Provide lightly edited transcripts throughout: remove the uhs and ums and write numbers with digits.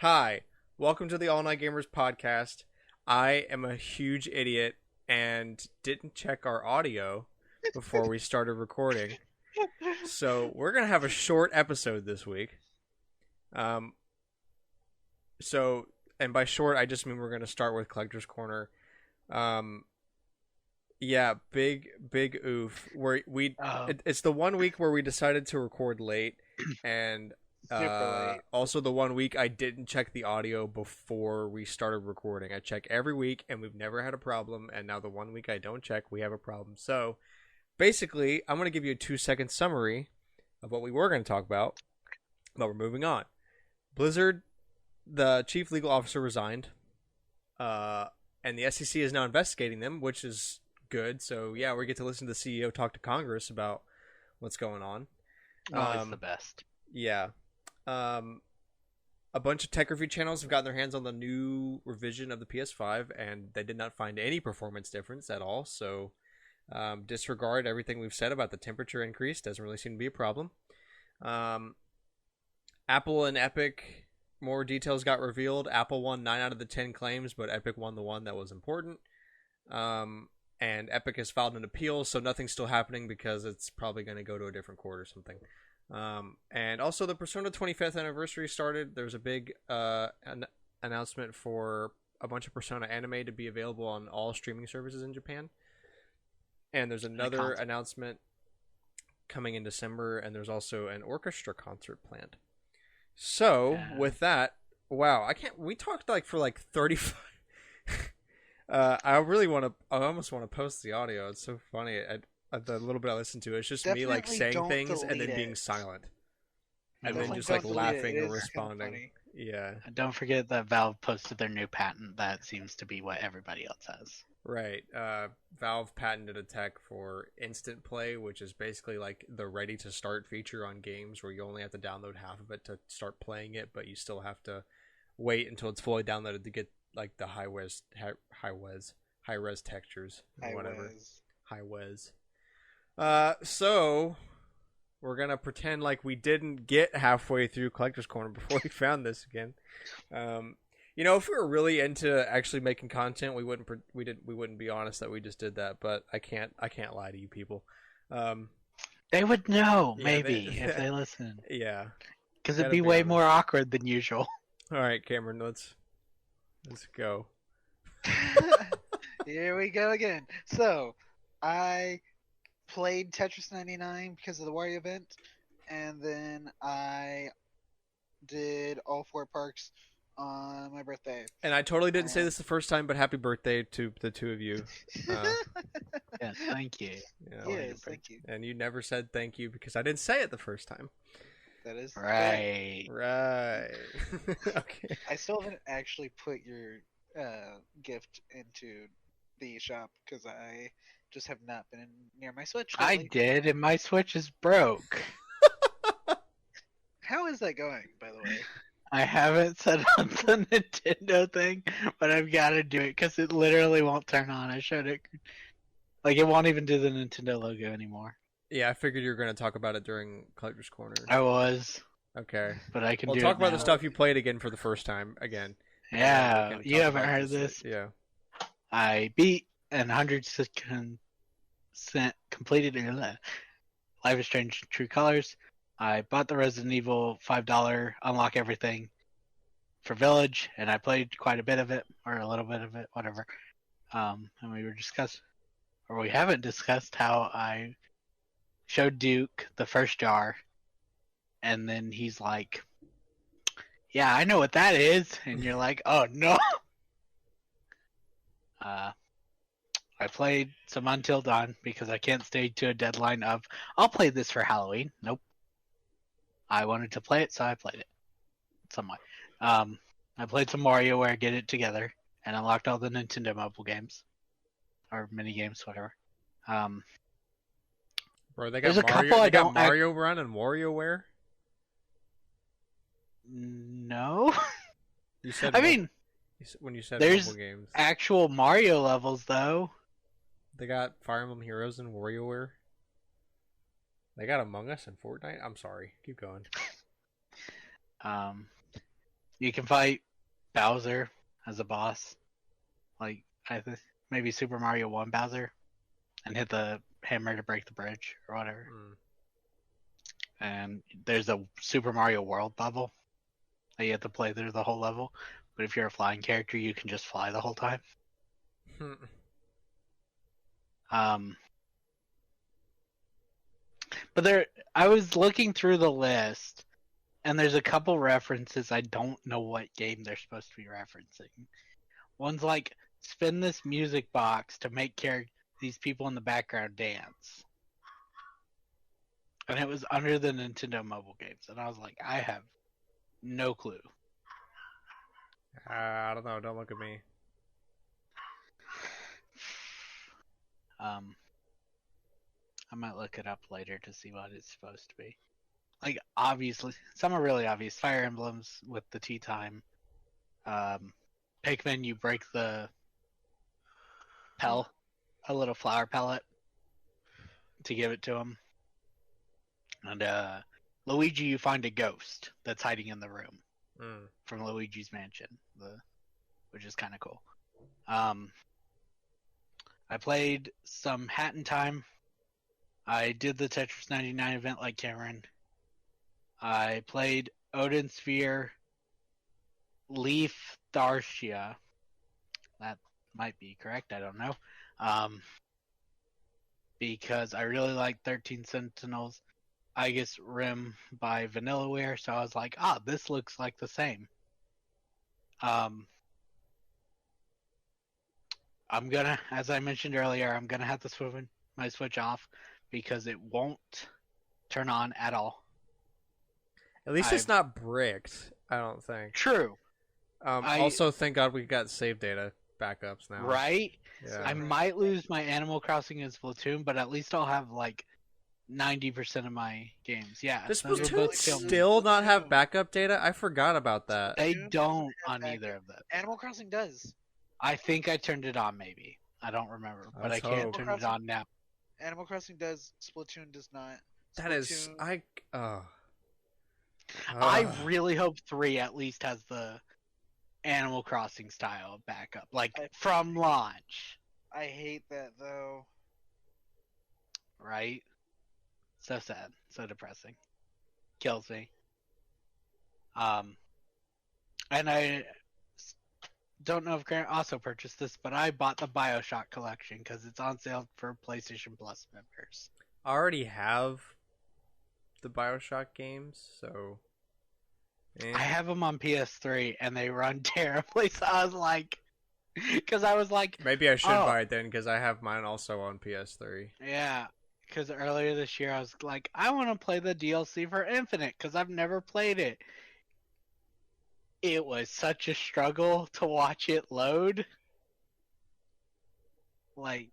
Hi, welcome to the All Night Gamers podcast. I am a huge idiot and didn't check our audio before we started recording. So we're gonna have a short episode this week. Um, so and by short, I just mean we're gonna start with Collector's Corner. Um, yeah, big oof. It's the one week where we decided to record late, and Super late. also the one week I didn't check the audio before we started recording. I check every week, and we've never had a problem. And now the one week I don't check, we have a problem. So basically, I'm gonna give you a 2 second summary of what we were gonna talk about, but we're moving on. Blizzard, the chief legal officer, resigned, and the SEC is now investigating them, which is good. So yeah, we get to listen to the CEO talk to Congress about what's going on. Always the best. Yeah. Um, a bunch of tech review channels have gotten their hands on the new revision of the PS5, and they did not find any performance difference at all. So disregard everything we've said about the temperature increase. Doesn't really seem to be a problem. Um, Apple and Epic, more details got revealed. Apple won 9 out of the 10 claims, but Epic won the one that was important. And Epic has filed an appeal, so nothing's still happening because it's probably going to go to a different court or something. And also the Persona 25th anniversary started. There's a big announcement for a bunch of Persona anime to be available on all streaming services in Japan. And there's another announcement coming in December, and there's also an orchestra concert planned. So with that, wow, we talked for 35. I really want to. I almost want to post the audio. It's so funny. The little bit I listened to, it's just Definitely me saying things and then delete being it. silent, and then Definitely just don't delete laughing it. It or is responding. funny. Yeah, And don't forget that Valve posted their new patent. That seems to be what everybody else has. right. Valve patented a tech for instant play, which is basically like the ready to start feature on games, where you only have to download half of it to start playing it, but you still have to wait until it's fully downloaded to get like the high res textures and whatever. High res. So we're gonna pretend like we didn't get halfway through Collector's Corner before we found this again. If we were really into actually making content, we wouldn't be honest that we just did that. But I can't lie to you people. They would know, Yeah, maybe, if they listen. Yeah, Because it'd gotta be be way honest. more awkward than usual. All right, Cameron, let's go. Here we go again. So, I played Tetris 99 because of the Wario event, and then I did all 4 parks on my birthday. And I totally didn't say this the first time, but happy birthday to the two of you. Yes, thank you. Yes, thank you. And you never said thank you because I didn't say it the first time. That is Right. Right. Okay. I still haven't actually put your gift into the shop because I just have not been near my Switch I lately. did, and my Switch is broke. How is that going, by the way? I haven't set up the Nintendo thing, but I've got to do it because it literally won't turn on. I showed it. Like, it won't even do the Nintendo logo anymore. Yeah, I figured you were going to talk about it during Collector's Corner. I was, Okay. but I can We'll do talk it about now. the stuff you played again for the first time again. Yeah, We can you talk haven't about heard this. Yeah. I beat and 100% completed Life is Strange True Colors. I bought the Resident Evil $5 unlock everything for Village, and I played quite a bit of it, or a little bit of it, whatever. And we haven't discussed how I showed Duke the first jar, and then he's like, "Yeah, I know what that is," and you're like, "Oh no." I played some Until Dawn because I can't stay to a deadline of, I'll play this for Halloween. Nope. I wanted to play it, so I played it. Somewhat. I played some WarioWare, Get It Together, and unlocked all the Nintendo mobile games. Or mini games, whatever. Bro, they There's got a Mario, couple they I got don't Mario Run and WarioWare? No. You said I mean, when you said there's mobile games. actual Mario levels, though. They got Fire Emblem Heroes and WarioWare. They got Among Us and Fortnite. I'm sorry. Keep going. You can fight Bowser as a boss, like maybe Super Mario 1 Bowser, and hit the hammer to break the bridge or whatever. And there's a Super Mario World level that you have to play through the whole level. But if you're a flying character, you can just fly the whole time. But I was looking through the list, and there's a couple references I don't know what game they're supposed to be referencing. One's like, spin this music box to make these people in the background dance. And it was under the Nintendo mobile games. And I was like, I have no clue. I don't know. Don't look at me. I might look it up later to see what it's supposed to be. Like, obviously, some are really obvious. Fire Emblems with the tea time. Pikmin, you break the a little flower pellet to give it to him. And Luigi, you find a ghost that's hiding in the room from Luigi's Mansion, which is kind of cool. I played some Hat in Time. I did the Tetris 99 event like Cameron. I played Odin Sphere, Leaf Tharsia. That might be correct. I don't know. Because I really like 13 Sentinels. I guess Rim by Vanillaware, so I was like, this looks like the same. I'm gonna, as I mentioned earlier, I'm gonna have to switch my Switch off because it won't turn on at all. At least it's not bricked, I don't think. True. Also, thank God we got save data backups now. Right? Yeah. I might lose my Animal Crossing and Splatoon, but at least I'll have like 90% of my games. Yeah. Does Splatoon still not have backup data? I forgot about that. They don't on either of them. Animal Crossing does. I think I turned it on maybe. I don't remember, but I can't turn it on now. Animal Crossing does. Splatoon does not. That is... I really hope 3 at least has the Animal Crossing style backup, like from launch. I hate that though. Right? So sad, so depressing. Kills me. And I don't know if Grant also purchased this, but I bought the BioShock collection because it's on sale for PlayStation Plus members. I already have the BioShock games, so... I have them on PS3, and they run terribly, so I was like... Because I was like... Maybe I should buy it then, because I have mine also on PS3. Yeah, because earlier this year I was like, I want to play the DLC for Infinite, because I've never played it. It was such a struggle to watch it load. Like,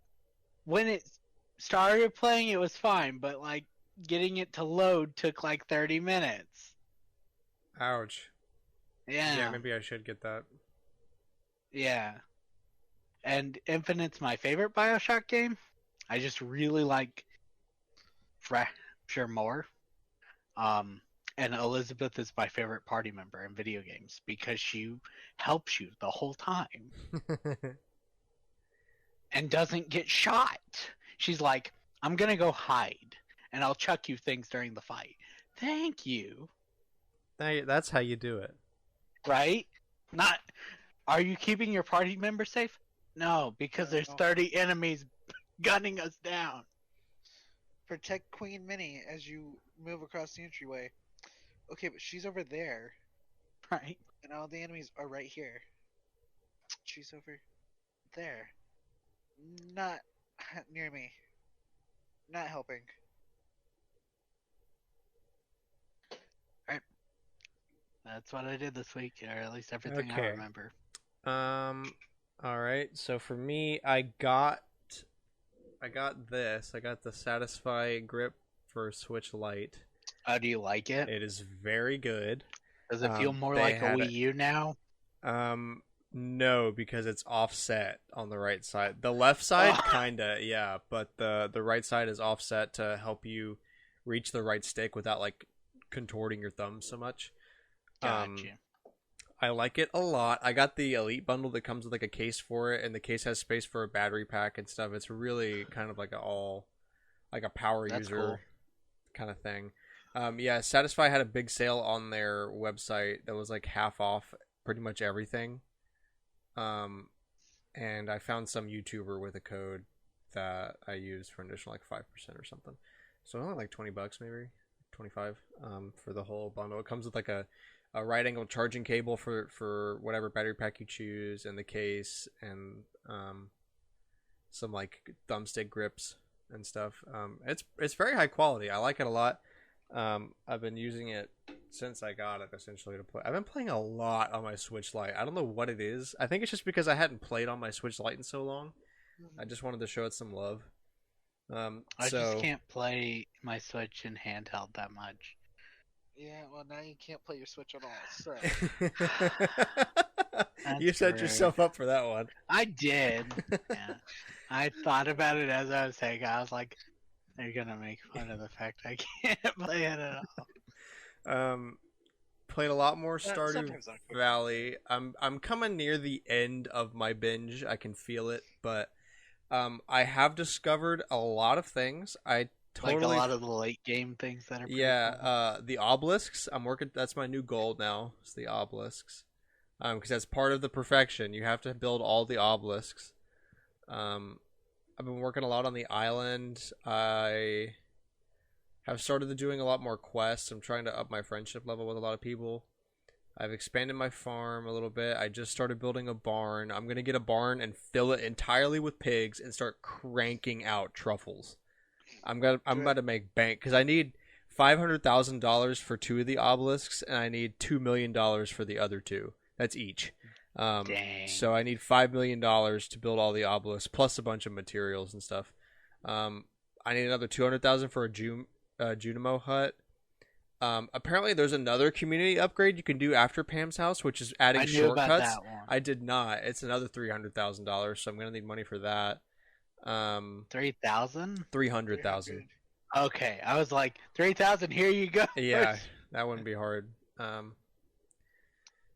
when it started playing, it was fine, but like, getting it to load took like 30 minutes. Ouch. Yeah. Yeah, maybe I should get that. Yeah. And Infinite's my favorite BioShock game. I just really like Fracture more. And Elizabeth is my favorite party member in video games because she helps you the whole time. And doesn't get shot. She's like, I'm gonna go hide, and I'll chuck you things during the fight. Thank you. That's how you do it. Right? Not, are you keeping your party member safe? No, because there's 30 enemies gunning us down. Protect Queen Minnie as you move across the entryway. Okay, but she's over there. Right. And all the enemies are right here. She's over there. Not near me. Not helping. Alright. That's what I did this week, or at least everything I remember. Alright, so for me, I got this. I got the Satisfy grip for Switch Lite. Oh, do you like it? It is very good. Does it feel more like a Wii U now? No, because it's offset on the right side. The left side, kinda, yeah, but the right side is offset to help you reach the right stick without like contorting your thumb so much. Gotcha. I like it a lot. I got the Elite bundle that comes with like a case for it, and the case has space for a battery pack and stuff. It's really kind of like a power That's cool. user kind of thing. Yeah, Satisfy had a big sale on their website that was like half off pretty much everything. Um, and I found some YouTuber with a code that I used for an additional like 5% or something. So only like $20 maybe, 25 for the whole bundle. It comes with like a right angle charging cable for whatever battery pack you choose, and the case, and some like thumbstick grips and stuff. It's very high quality. I like it a lot. I've been using it since I got it essentially to play. I've been playing a lot on my Switch Lite. I don't know what it is. I think it's just because I hadn't played on my Switch Lite in so long. I just wanted to show it some love. I So just can't play my Switch in handheld that much. Yeah, well now you can't play your Switch at all. So you set rude. yourself up for that one. I did. Yeah. I thought about it as I was saying. I was like, they're gonna make fun of the fact I can't play it at all. Played a lot more Stardew sometimes I'm quick. Valley. I'm coming near the end of my binge. I can feel it, but I have discovered a lot of things. I totally Like a lot of the late game things that are pretty cool. the obelisks. I'm working. That's my new goal now. It's the obelisks. Because that's part of the perfection. You have to build all the obelisks. I've been working a lot on the island. I have started doing a lot more quests. I'm trying to up my friendship level with a lot of people. I've expanded my farm a little bit. I just started building a barn. I'm going to get a barn and fill it entirely with pigs and start cranking out truffles. I'm about to make bank because I need $500,000 for 2 of the obelisks, and I need $2 million for the other 2. That's each. Dang. So I need $5 million to build all the obelisks plus a bunch of materials and stuff. I need another 200,000 for a Junimo hut. Apparently there's another community upgrade you can do after Pam's house, which is adding I knew shortcuts. about that one. I did not. It's another $300,000, so I'm gonna need money for that. 3,000? 300,000. Okay, I was like 3,000. Here you go. Yeah, that wouldn't be hard.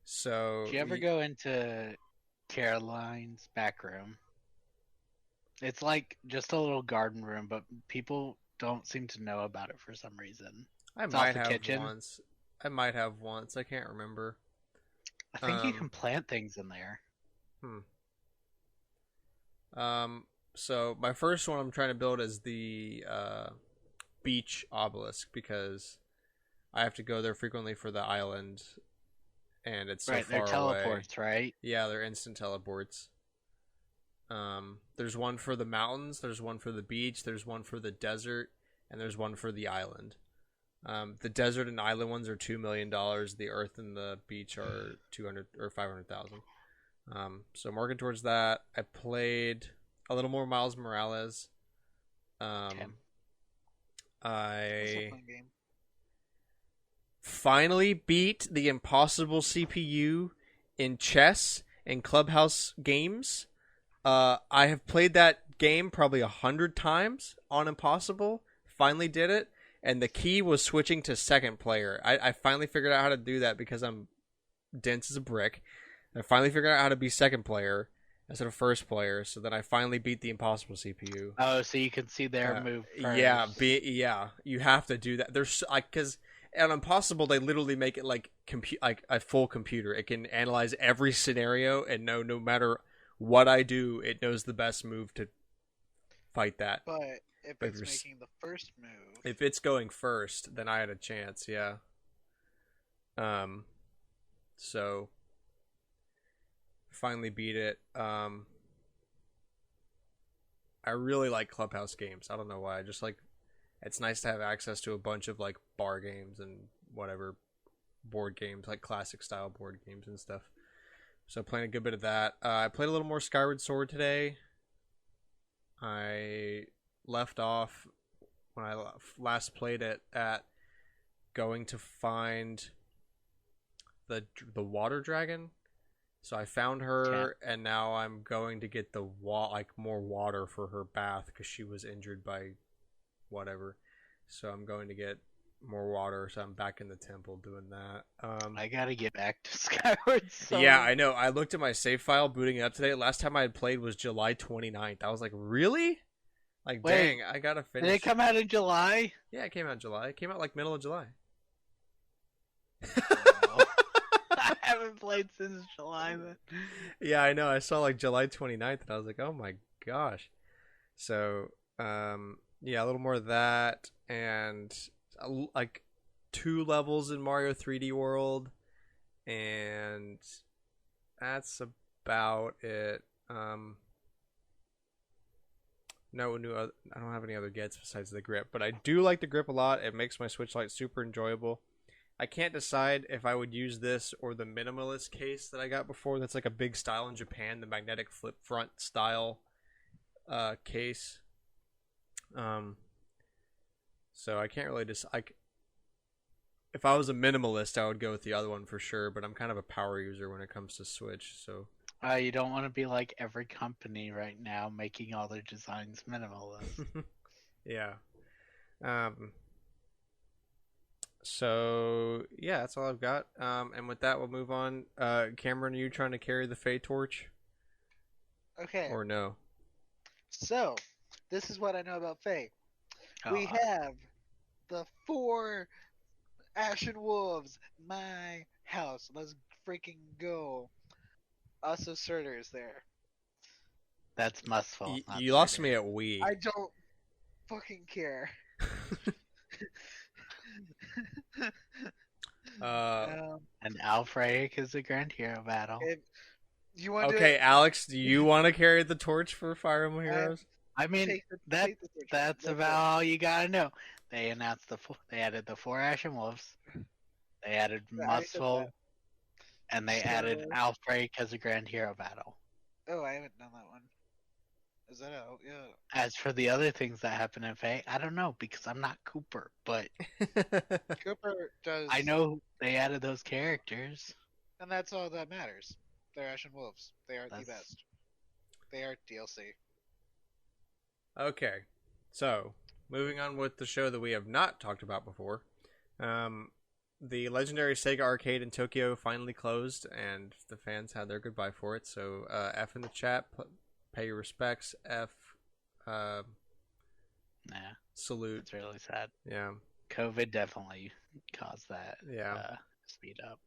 So Did you ever go into Caroline's back room? It's like just a little garden room, but people don't seem to know about it for some reason. I It's off might the have kitchen. once. I might have once. I can't remember. I think you can plant things in there. So my first one I'm trying to build is the beach obelisk because I have to go there frequently for the island, and it's so Right, far they're teleports, away. right? Yeah, they're instant teleports. There's one for the mountains, there's one for the beach, there's one for the desert, and there's one for the island. The desert and island ones are $2 million. The earth and the beach are 200 or 500,000. So I'm working towards that. I played a little more Miles Morales. Okay. That's a I fun game. finally beat the impossible CPU in chess and Clubhouse games. I have played that game probably 100 times on impossible. Finally did it, and the key was switching to second player. I finally figured out how to do that because I'm dense as a brick. I finally figured out how to be second player instead of first player, so then I finally beat the impossible CPU. Oh, so you can see their move first. Yeah, you have to do that. There's like because on impossible they literally make it like like a full computer. It can analyze every scenario and know no matter what I do, it knows the best move to fight that. But if But it's if you're making the first move, if it's going first, then I had a chance. Yeah. So finally beat it. I really like Clubhouse games. I don't know why. I just like it's nice to have access to a bunch of like bar games and whatever board games, like classic style board games and stuff. So playing a good bit of that. I played a little more Skyward Sword today. I left off when I last played it at going to find the water dragon. So I found her, and now I'm going to get the more water for her bath because she was injured by whatever. So I'm going to get more water, so I'm back in the temple doing that. I gotta get back to Skyward Sword. Yeah, I know. I looked at my save file booting it up today. Last time I had played was July 29th. I was like, really? Like, Wait, dang, I gotta Did finish. it come out in July? Yeah, it came out in July. It came out like middle of July. No. I haven't played since July then. Yeah, I know. I saw like July 29th and I was like, oh my gosh. So, yeah, a little more of that and like 2 levels in Mario 3D World, and that's about it. No new. I don't have any other gets besides the grip, but I do like the grip a lot. It makes my Switch Lite super enjoyable. I can't decide if I would use this or the minimalist case that I got before. That's like a big style in Japan, the magnetic flip front style case. So I can't really decide. If I was a minimalist, I would go with the other one for sure. But I'm kind of a power user when it comes to Switch. So You don't want to be like every company right now making all their designs minimalist. yeah. So yeah, that's all I've got. And with that, we'll move on. Cameron, are you trying to carry the Fey torch Okay, or no? so this is what I know about Faye. We Oh, have the 4 Ashen Wolves, my house. Let's freaking go. Also, Surtur is there. that's Musful. not You lost Surtur. me at we. I don't fucking care. And Alfredic is a grand hero battle. If you want to Okay, Alex, do you want to carry the torch for Fire Emblem Heroes? I mean, take the torch. that's Go for about all you gotta know. They announced they added the 4 Ashen Wolves. They added Yeah, I said Musful, that. and they added So- Alfredic as a grand hero battle. Oh, I haven't done that one. Is that out? Yeah. As for the other things that happen in Fae, I don't know because I'm not Cooper, but Cooper does. I know they added those characters. And that's all that matters. They're Ashen Wolves. They are the That's- best. They are DLC. Okay, so moving on with the show that we have not talked about before. The legendary Sega arcade in Tokyo finally closed, and the fans had their goodbye for it. So F in the chat, pay your respects. F, Nah, salute. it's really sad. Yeah, COVID definitely caused that yeah. speed up.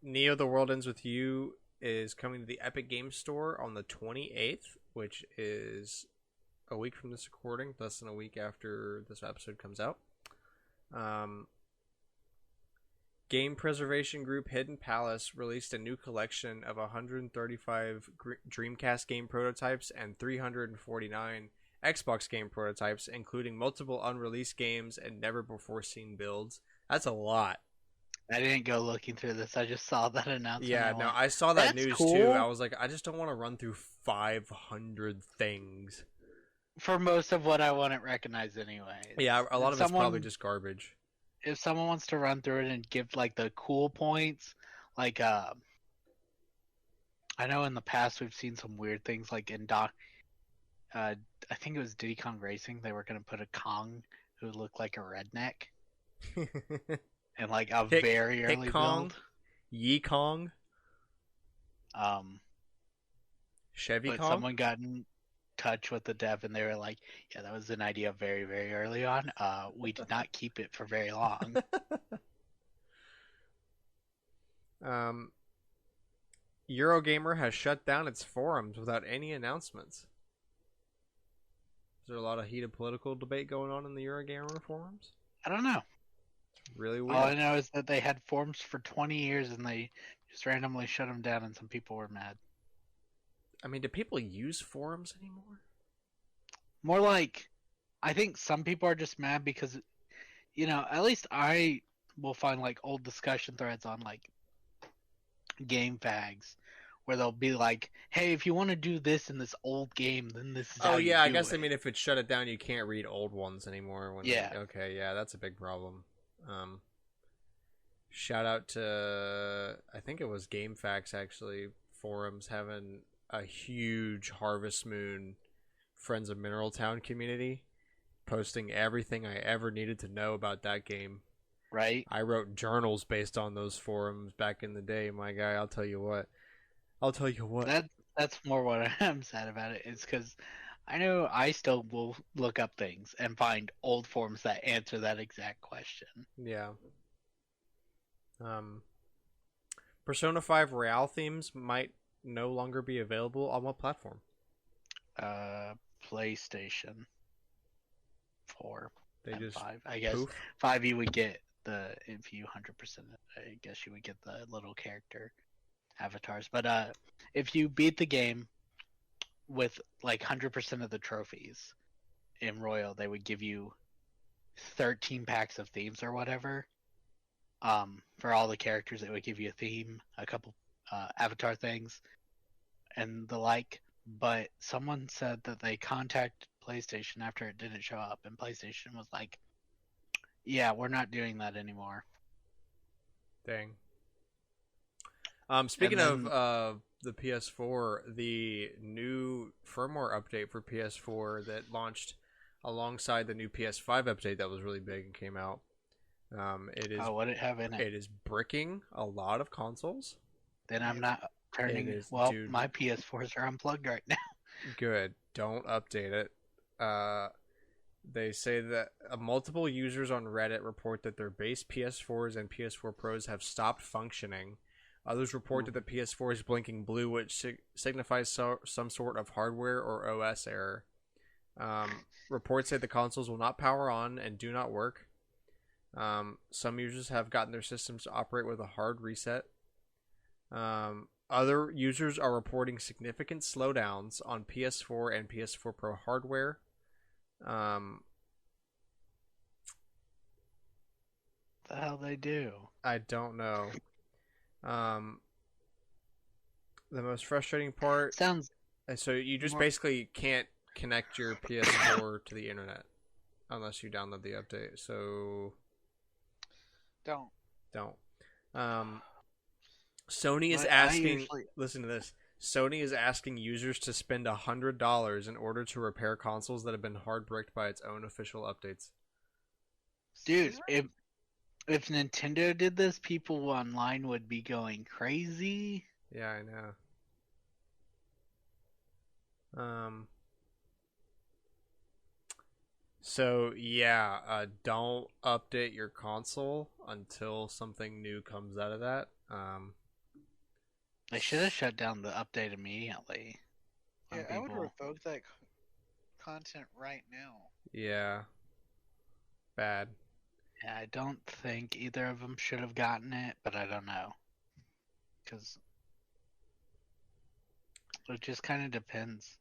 Neo: The World Ends with You is coming to the Epic Games Store on the 28th, which is a week from this recording, less than a week after this episode comes out. Game preservation group Hidden Palace released a new collection of 135 Dreamcast game prototypes and 349 Xbox game prototypes, including multiple unreleased games and never before seen builds. That's a lot. I didn't go looking through this. I just saw that announcement. Yeah, and no, went, I saw that "That's news cool." too. I was like, I just don't want to run through 500 things. For most of what I wouldn't recognize anyway. Yeah, a lot of it's probably Someone- just garbage. If someone wants to run through it and give like the cool points, like I know in the past we've seen some weird things like in I think it was Diddy Kong Racing. They were gonna put a Kong who looked like a redneck and like a Hick- very early Hick Kong? build. Yi Kong, Chevy But Kong. someone got in touch with the dev and they were like, "Yeah, that was an idea very, very early on. We did not keep it for very long." Eurogamer has shut down its forums without any announcements. Is there a lot of heated political debate going on in the Eurogamer forums? I don't know. It's really weird. All I know is that they had forums for 20 years and they just randomly shut them down, and some people were mad. I mean, do people use forums anymore? More like, I think some people are just mad because, at least I will find like old discussion threads on like game fags where they'll be like, "Hey, if you want to do this in this old game, then this is how Oh you yeah, I do guess it." I mean if it shut it down, you can't read old ones anymore. Yeah. Okay, yeah, that's a big problem. Shout out to I think it was GameFAQs actually forums having a huge Harvest Moon Friends of Mineral Town community, posting everything I ever needed to know about that game. Right? I wrote journals based on those forums back in the day, my guy. I'll tell you what. I'll tell you what. That's more what I'm sad about it. Is because I know I still will look up things and find old forums that answer that exact question. Yeah. Persona 5 Royale themes might no longer be available on what platform? PlayStation 4 They and just 5. I guess poof. 5 you would get if you 100%. I guess you would get the little character avatars. But if you beat the game with like 100% of the trophies in Royal, they would give you 13 packs of themes or whatever. For all the characters, it would give you a theme, a couple avatar things, and the like. But someone said that they contacted PlayStation after it didn't show up, and PlayStation was like, "Yeah, we're not doing that anymore." Dang. Speaking then, of the PS4, the new firmware update for PS4 that launched alongside the new PS5 update that was really big and came out. what did it have in it? It is bricking a lot of consoles. Then I'm not turning. It is, Well, dude. my PS4s are unplugged right now. Good. Don't update it. They say that multiple users on Reddit report that their base PS4s and PS4 Pros have stopped functioning. Others report that the PS4 is blinking blue, which signifies some sort of hardware or OS error. Reports say the consoles will not power on and do not work. Some users have gotten their systems to operate with a hard reset. Other users are reporting significant slowdowns on PS4 and PS4 Pro hardware. The hell they do? I don't know. The most frustrating part. Sounds. So you just more... basically can't connect your PS4 to the internet unless you download the update. So Don't. Sony is asking. Listen to this. Sony is asking users to spend $100 in order to repair consoles that have been hard bricked by its own official updates. Dude, if Nintendo did this, people online would be going crazy. Yeah, I know. So yeah, don't update your console until something new comes out of that. They should have shut down the update immediately. Yeah, I would revoke that content right now. Yeah. Bad. Yeah, I don't think either of them should have gotten it, but I don't know. Because it just kind of depends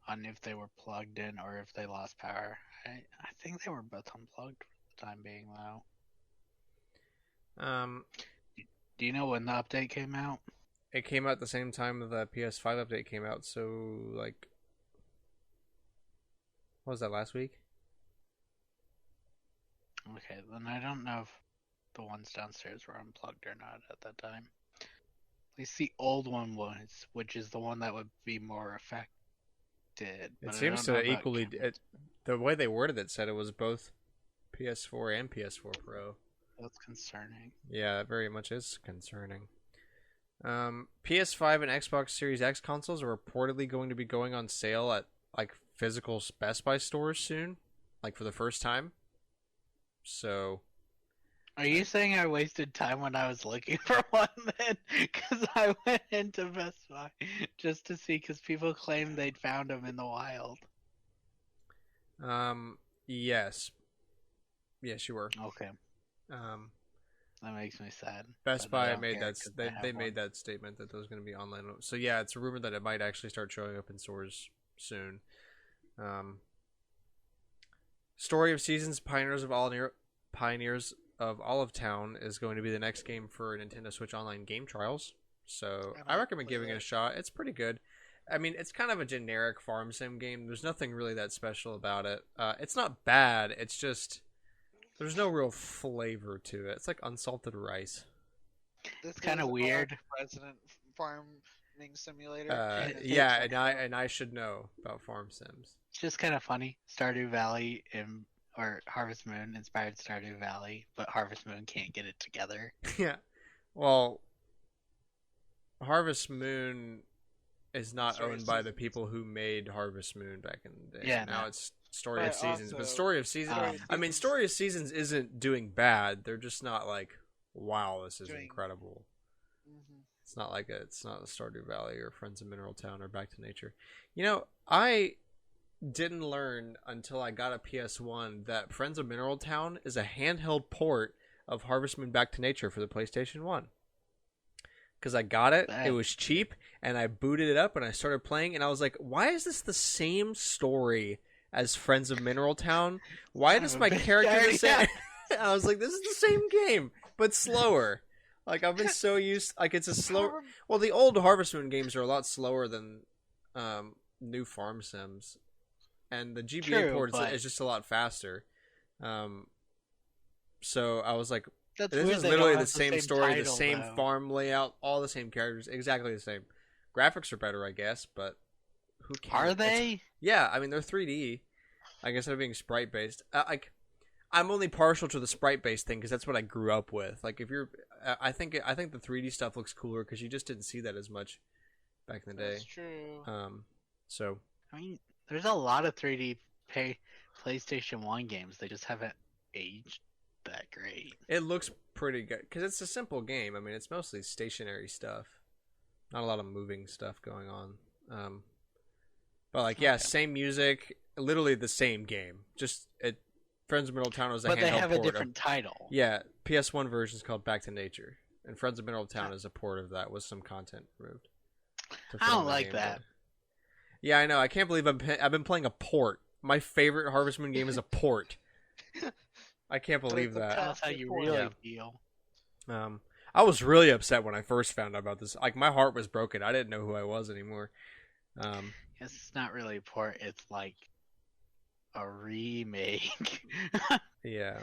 on if they were plugged in or if they lost power. I think they were both unplugged for the time being, though. Do you know when the update came out? It came out at the same time the PS5 update came out, so like, what was that, last week? Okay, then I don't know if the ones downstairs were unplugged or not at that time. At least the old one was, which is the one that would be more affected. It seems to equally. The way they worded it said it was both PS4 and PS4 Pro. That's concerning. Yeah, it very much is concerning. PS5 and Xbox Series X consoles are reportedly going to be going on sale at like physical Best Buy stores soon, like for the first time. So, are you saying I wasted time when I was looking for one then? Because I went into Best Buy just to see, because people claimed they'd found them in the wild. Yes, you were. Okay. That makes me sad. Best Buy made that. They made that statement that there was going to be online. So yeah, it's a rumor that it might actually start showing up in stores soon. Story of Seasons, Pioneers of Olive Town is going to be the next game for Nintendo Switch Online game trials. So I recommend giving it a shot. It's pretty good. I mean, it's kind of a generic farm sim game. There's nothing really that special about it. It's not bad. It's just there's no real flavor to it. It's like unsalted rice. This kind of weird. President Farm farming simulator. Yeah, and I should know about farm sims. It's just kind of funny. Stardew Valley or Harvest Moon inspired Stardew Valley, but Harvest Moon can't get it together. Yeah, well, Harvest Moon is not Story of owned by the Seasons. people who made Harvest Moon back in the day. Yeah, Now no. it's Story But of Seasons, but also- Story of Seasons. I mean, Story of Seasons isn't doing bad. They're just not like, wow, this is Doing- incredible. Mhm. It's not like it's not Stardew Valley or Friends of Mineral Town or Back to Nature. You know, I didn't learn until I got a PS1 that Friends of Mineral Town is a handheld port of Harvest Moon Back to Nature for the PlayStation 1. Because I got it, it was cheap, and I booted it up and I started playing, and I was like, why is this the same story as Friends of Mineral Town? Why Son does of a my bitch, character Gary, the same? I was like, this is the same game, but slower. Like, I've been so used, like, it's a slow. Well, the old Harvest Moon games are a lot slower than new farm sims, and the GBA True, port but- is just a lot faster. So I was like, That's this weird is they literally don't the have same story, the title, same though. farm layout, all the same characters, exactly the same. Graphics are better, I guess, but who cares? Are they? Yeah, I mean they're 3D. I guess they're being sprite based. I'm only partial to the sprite based thing because that's what I grew up with. Like if you're, I think the 3D stuff looks cooler because you just didn't see that as much back in the day. That's true. So I mean, there's a lot of 3D PlayStation 1 games. They just haven't aged that great. it looks pretty good because it's a simple game. I mean, it's mostly stationary stuff, not a lot of moving stuff going on. But like, yeah, Okay. same music, literally the same game. Just Friends of Middle Town was a But handheld they have a port of- different title. Yeah, PS1 version is called Back to Nature, and Friends of Mineral Town is a port of that with some content removed. to I fill don't in the like gameplay. that. Yeah, I know. I can't believe I've been playing a port. My favorite Harvest Moon game is a port. I can't believe it's a that. That's how you Port. really Yeah. feel. I was really upset when I first found out about this. Like my heart was broken. I didn't know who I was anymore. It's not really a port. It's like a remake. Yeah,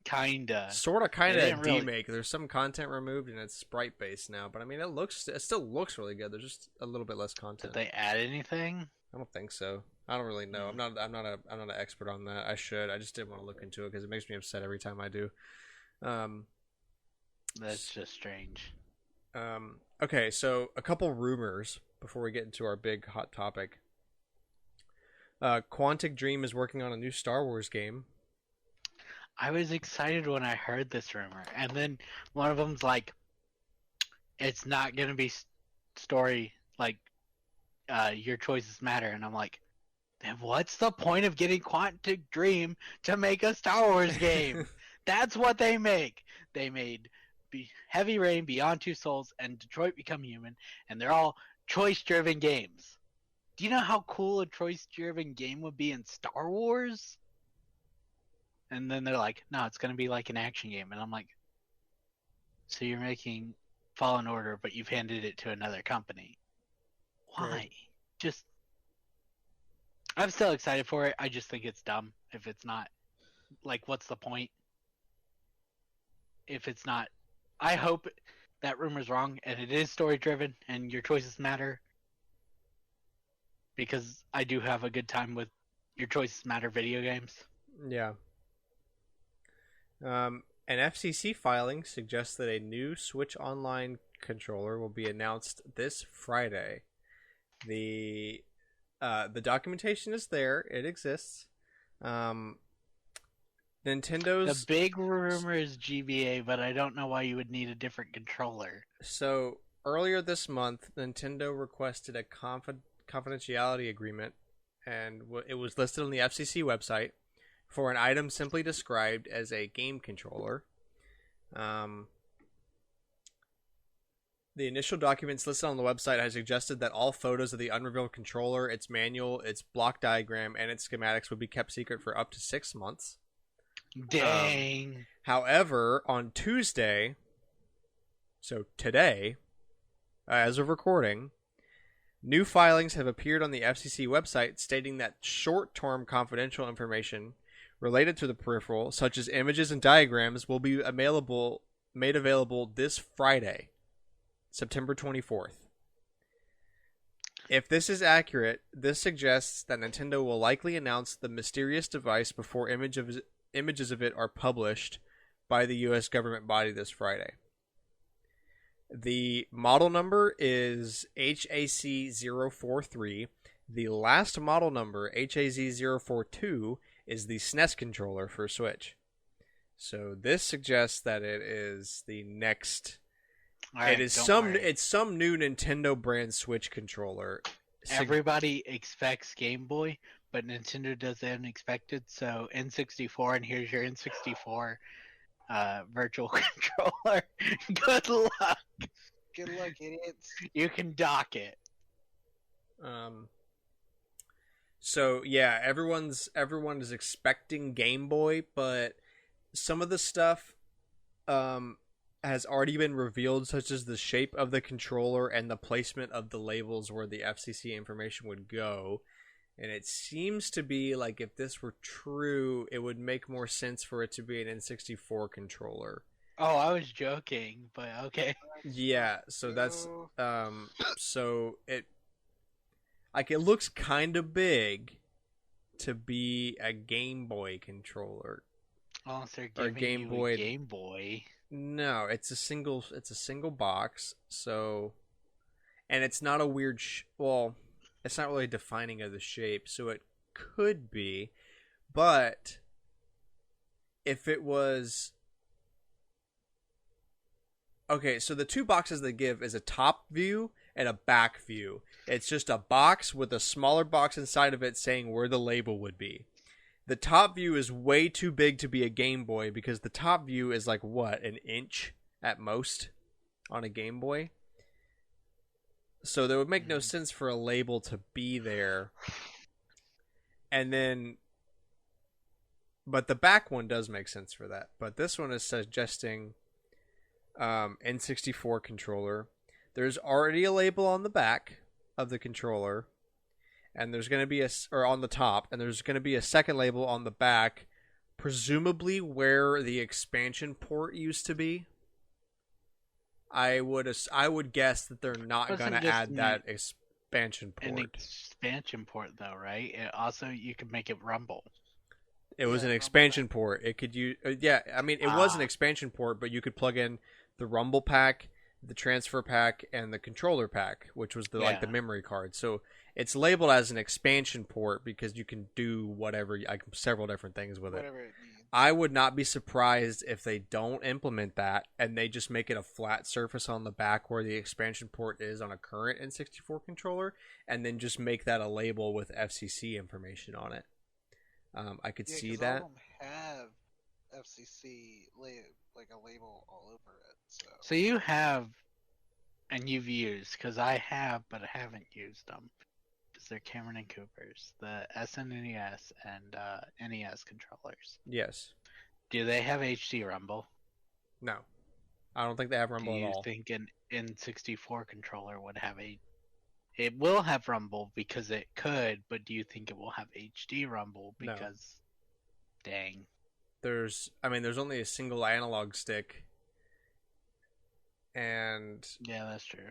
Kinda. sort of, kind They of didn't really- demake. There's some content removed and it's sprite based now. But I mean, it still looks really good. There's just a little bit less Did content. they add anything? I don't think so. I don't really know. I'm not an expert on that. I should. I just didn't want to look into it because it makes me upset every time I do. That's just strange. Okay, so a couple rumors before we get into our big hot topic. Quantic Dream is working on a new Star Wars game. I was excited when I heard this rumor, and then one of them's like, "It's not gonna be story like your choices matter," and I'm like, "Then what's the point of getting Quantic Dream to make a Star Wars game?" That's what they make. They made Heavy Rain, Beyond Two Souls, and Detroit Become Human, and they're all choice-driven games. Do you know how cool a choice-driven game would be in Star Wars? And then they're like, no, it's going to be like an action game. And I'm like, so you're making Fallen Order, but you've handed it to another company. Why? Right. Just, I'm still excited for it. I just think it's dumb if it's not. Like, what's the point? If it's not, I hope that rumor's wrong and it is story driven and your choices matter. Because I do have a good time with your choices matter video games. Yeah. An FCC filing suggests that a new Switch Online controller will be announced this Friday. The documentation is there; it exists. Nintendo's The big rumor is GBA, but I don't know why you would need a different controller. So earlier this month, Nintendo requested a confidentiality agreement, and it was listed on the FCC website for an item simply described as a game controller. The initial documents listed on the website had suggested that all photos of the unrevealed controller, its manual, its block diagram, and its schematics would be kept secret for up to 6 months. Dang. However, on Tuesday, so today, as of recording, new filings have appeared on the FCC website stating that short-term confidential information related to the peripheral, such as images and diagrams, will be made available this Friday, September 24th. If this is accurate, this suggests that Nintendo will likely announce the mysterious device before images of it are published by the U.S. government body this Friday. The model number is HAC043. The last model number, HAZ042, is the SNES controller for Switch. So this suggests that it is the next. Alright, It's some new Nintendo brand Switch controller. Everybody expects Game Boy, but Nintendo does the unexpected. So N64, and here's your N64 virtual controller. Good luck. Good luck, idiots. You can dock it. So yeah, everyone is expecting Game Boy, but some of the stuff has already been revealed, such as the shape of the controller and the placement of the labels where the FCC information would go. And it seems to be like, if this were true, it would make more sense for it to be an N64 controller. Oh, I was joking, but okay. Yeah, so that's so it looks kind of big to be a Game Boy controller. Oh, so they're giving you a Game Boy. No, it's a single box. So, and it's not a weird. Well, it's not really defining of the shape, so it could be. But if it was, okay, so the two boxes they give is a top view and a back view. It's just a box with a smaller box inside of it saying where the label would be. The top view is way too big to be a Game Boy, because the top view is like, what, an inch at most on a Game Boy? So there would make no sense for a label to be there. And then, but the back one does make sense for that. But this one is suggesting N64 controller. There's already a label on the back of the controller. And there's going to be on the top, and there's going to be a second label on the back, presumably where the expansion port used to be. I would guess that they're not going to add that expansion port. An expansion port, though, right? Also, you could make it rumble. It was an expansion port. It could use, it was an expansion port, but you could plug in the rumble pack, the transfer pack, and the controller pack, which was like the memory card. So it's labeled as an expansion port because you can do whatever, like several different things with it. I would not be surprised if they don't implement that and they just make it a flat surface on the back where the expansion port is on a current N64 controller, and then just make that a label with FCC information on it. I could see that. All of them have FCC like a label all over it. So you have, and you've used, because I have, but I haven't used them. Because they're Cameron and Cooper's, the SNES and NES controllers. Yes. Do they have HD Rumble? No, I don't think they have Rumble at all. Do you think an N64 controller would have a? It will have Rumble because it could, but do you think it will have HD Rumble because? No. Dang. There's only a single analog stick. And yeah, that's true.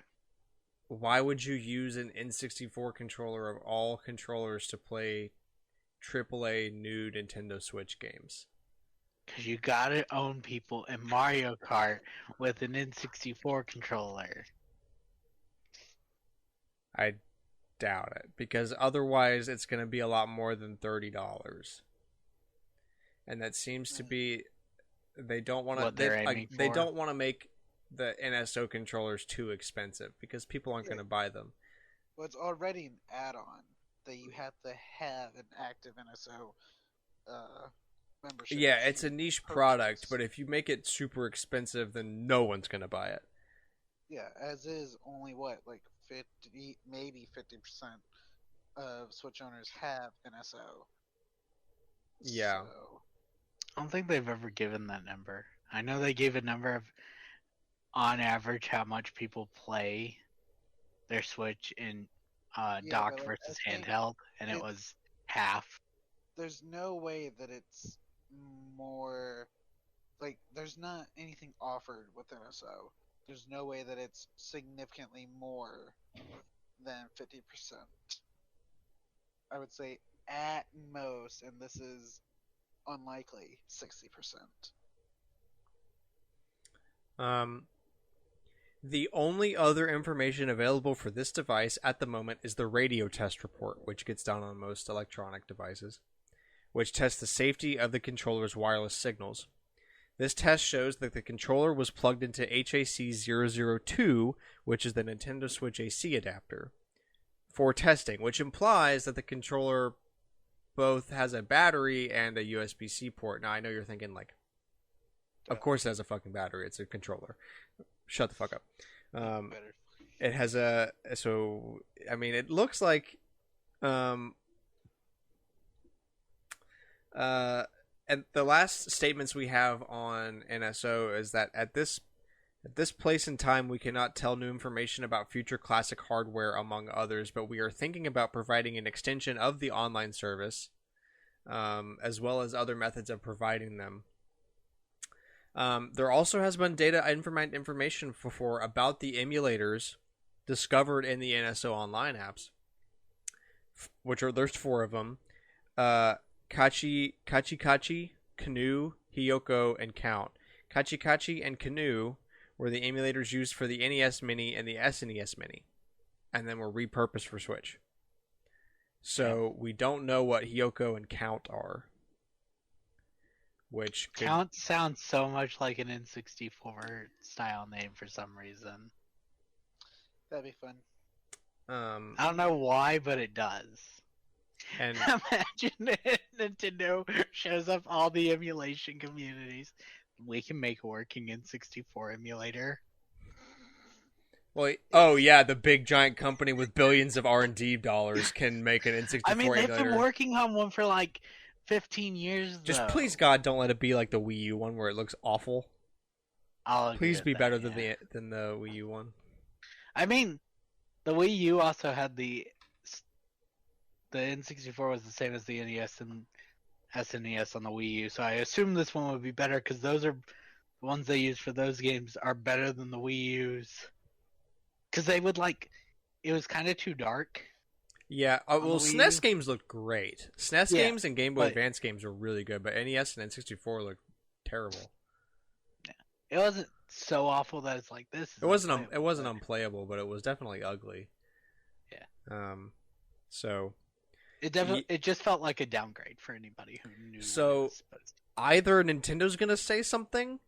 Why would you use an N64 controller of all controllers to play AAA new Nintendo Switch games? Because you gotta own people in Mario Kart with an N64 controller. I doubt it, because otherwise it's going to be a lot more than $30. And that seems to be, they don't want to, they don't want to make the NSO controllers too expensive because people aren't going to buy them. Well, it's already an add-on that you have to have an active NSO membership. Yeah, it's a niche product, but if you make it super expensive, then no one's going to buy it. Yeah, as is, only like 50, maybe 50% of Switch owners have NSO. Yeah. So... I don't think they've ever given that number. I know they gave a number of, on average, how much people play their Switch in docked versus handheld, and it was half. There's no way that it's more, like, there's not anything offered with NSO. There's no way that it's significantly more than 50%. I would say at most, and this is unlikely, 60%. The only other information available for this device at the moment is the radio test report, which gets done on most electronic devices, which tests the safety of the controller's wireless signals. This test shows that the controller was plugged into HAC002, which is the Nintendo Switch AC adapter, for testing, which implies that the controller both has a battery and a USB-C port. Now, I know you're thinking, like, of course it has a fucking battery. It's a controller. Shut the fuck up. It has a... So, I mean, it looks like... and the last statements we have on NSO is that at this place in time, we cannot tell new information about future classic hardware, among others, but we are thinking about providing an extension of the online service, as well as other methods of providing them. There also has been data information before about the emulators discovered in the NSO online apps, there's 4 of them. Kachi, Canoe, Hiyoko, and Count. Kachi and Canoe were the emulators used for the NES Mini and the SNES Mini, and then were repurposed for Switch. So we don't know what Hiyoko and Count are. Which could... Count sounds so much like an N64 style name for some reason. That'd be fun. I don't know why, but it does. And imagine Nintendo shows up all the emulation communities. We can make a working N64 emulator. Well, oh yeah, the big giant company with billions of R&D dollars can make an N64 I mean, they've emulator. been working on one for like 15 years. Just please, God, don't let it be like the Wii U one where it looks awful. Please be better than the Wii U one. I mean, the Wii U also had the N64 was the same as the NES and SNES on the Wii U, so I assume this one would be better because those are the ones they use for those games are better than the Wii U's. Because they would it was kind of too dark. Yeah, well, SNES games looked great. SNES games and Game Boy Advance games were really good, but NES and N64 looked terrible. Yeah. It wasn't so awful that it's like this. It wasn't unplayable, but it was definitely ugly. Yeah. So it just felt like a downgrade for anybody who knew. So either Nintendo's gonna say something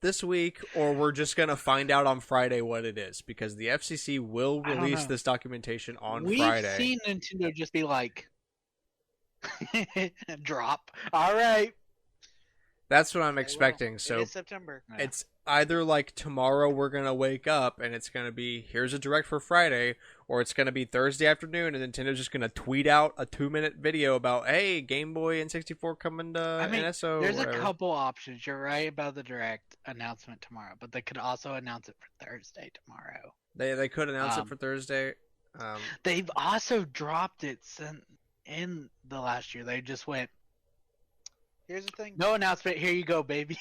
this week, or we're just gonna find out on Friday what it is, because the FCC will release this documentation on Friday. We've seen Nintendo just be like, drop. All right. That's what I'm expecting. So it's September. It's either like tomorrow we're gonna wake up and it's gonna be here's a direct for Friday, or it's gonna be Thursday afternoon and Nintendo's just gonna tweet out a 2-minute video about, hey, Game Boy and 64 coming to NSO. There's a couple options. You're right about the direct announcement tomorrow, but they could also announce it for Thursday tomorrow. They could announce it for Thursday. They've also dropped it in the last year. They just went, here's the thing. No announcement. Here you go, baby.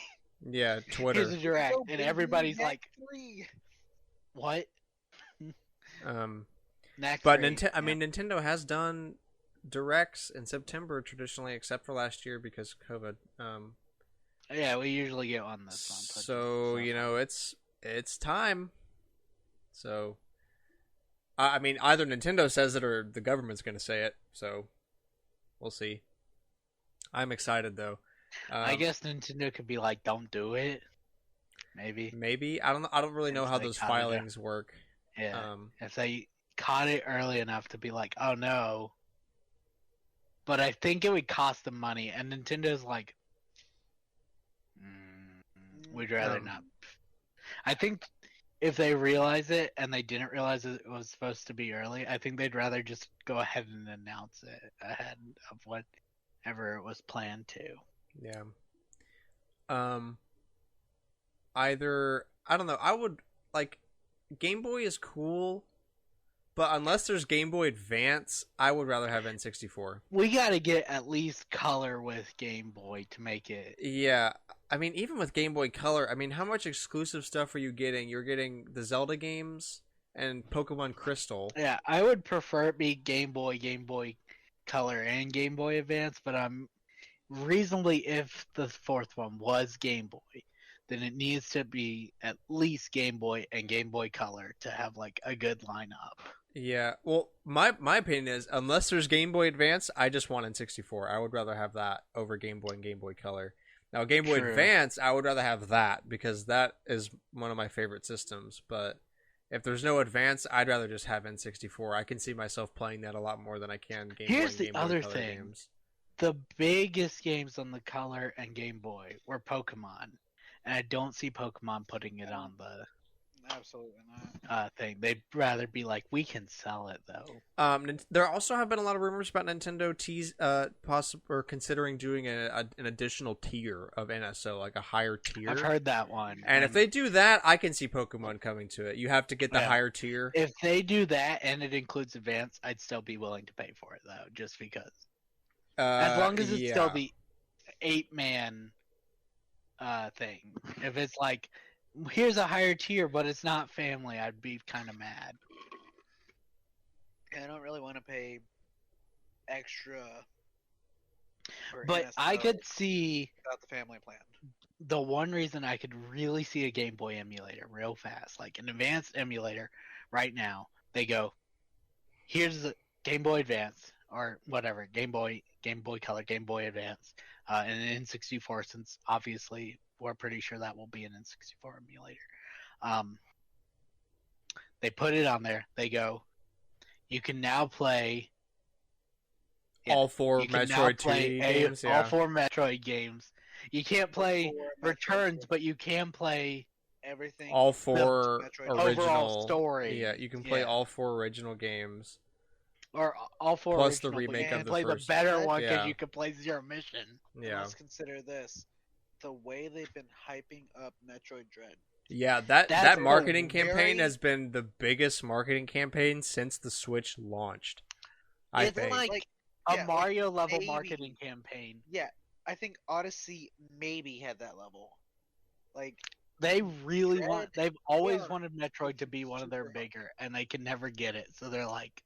Yeah, Twitter. Here's a direct, and everybody's like, "What?" But Nintendo has done directs in September traditionally, except for last year because of COVID. Yeah, we usually get on this one. So it's time. So, I mean, either Nintendo says it or the government's going to say it. So, we'll see. I'm excited though. I guess Nintendo could be like, "Don't do it." Maybe I don't really know how those filings work. Yeah, if they caught it early enough to be like, "Oh no," but I think it would cost them money, and Nintendo's like, "We'd rather not." I think if they realize it and they didn't realize it was supposed to be early, I think they'd rather just go ahead and announce it ahead of whatever it was planned to. Yeah. Either I don't know. I would like Game Boy is cool, but unless there's Game Boy Advance, I would rather have N64. We got to get at least color with Game Boy to make it. Yeah. I mean, even with Game Boy Color, I mean, how much exclusive stuff are you getting? You're getting the Zelda games and Pokemon Crystal. Yeah, I would prefer it be Game Boy, Game Boy Color, and Game Boy Advance, but I'm reasonably, if the fourth one was Game Boy, then it needs to be at least Game Boy and Game Boy Color to have like a good lineup. Yeah, well, my opinion is unless there's Game Boy Advance, I just want N64. I would rather have that over Game Boy and Game Boy Color. Now, Game Boy True. Advance, I would rather have that because that is one of my favorite systems. But if there's no Advance, I'd rather just have N64. I can see myself playing that a lot more than I can Game Boy Here's and the Game Boy other Color thing. games. The biggest games on the Color and Game Boy were Pokemon, and I don't see Pokemon putting it on the Absolutely not. thing. They'd rather be like, we can sell it though. There also have been a lot of rumors about Nintendo or considering doing an additional tier of NSO, like a higher tier. I've heard that one. And if they do that, I can see Pokemon coming to it. You have to get the higher tier. If they do that and it includes Advance, I'd still be willing to pay for it though, just because. As long as it's still the 8-man thing. If it's like, here's a higher tier, but it's not family, I'd be kind of mad. I don't really want to pay extra. For But NSO I could see without the family plan. the one reason I could really see a Game Boy emulator real fast, like an advanced emulator right now. They go, here's the Game Boy Advance or whatever, Game Boy Color, Game Boy Advance, and an N64, since obviously we're pretty sure that will be an N64 emulator. They put it on there. They go, you can now play all four you can now Metroid play 2D games. Yeah. all 4 Metroid games. You can't play Four Returns, Metroid but you can play everything. all 4 Metroid original overall story. Yeah, you can play Yeah. all 4 original games. or all 4 Plus the original, but you remake can of the play first. the better one because Yeah. you can play Zero Mission. Yeah. Let's consider this: the way they've been hyping up Metroid Dread. Yeah, that That's marketing a campaign very- has been the biggest marketing campaign since the Switch launched. I It's think. like yeah, a like Mario level maybe. marketing campaign. Yeah, I think Odyssey maybe had that level. Like, They really want. Dread, They've always are wanted Metroid to be one of their super hot. bigger, and they can never get it. So they're like,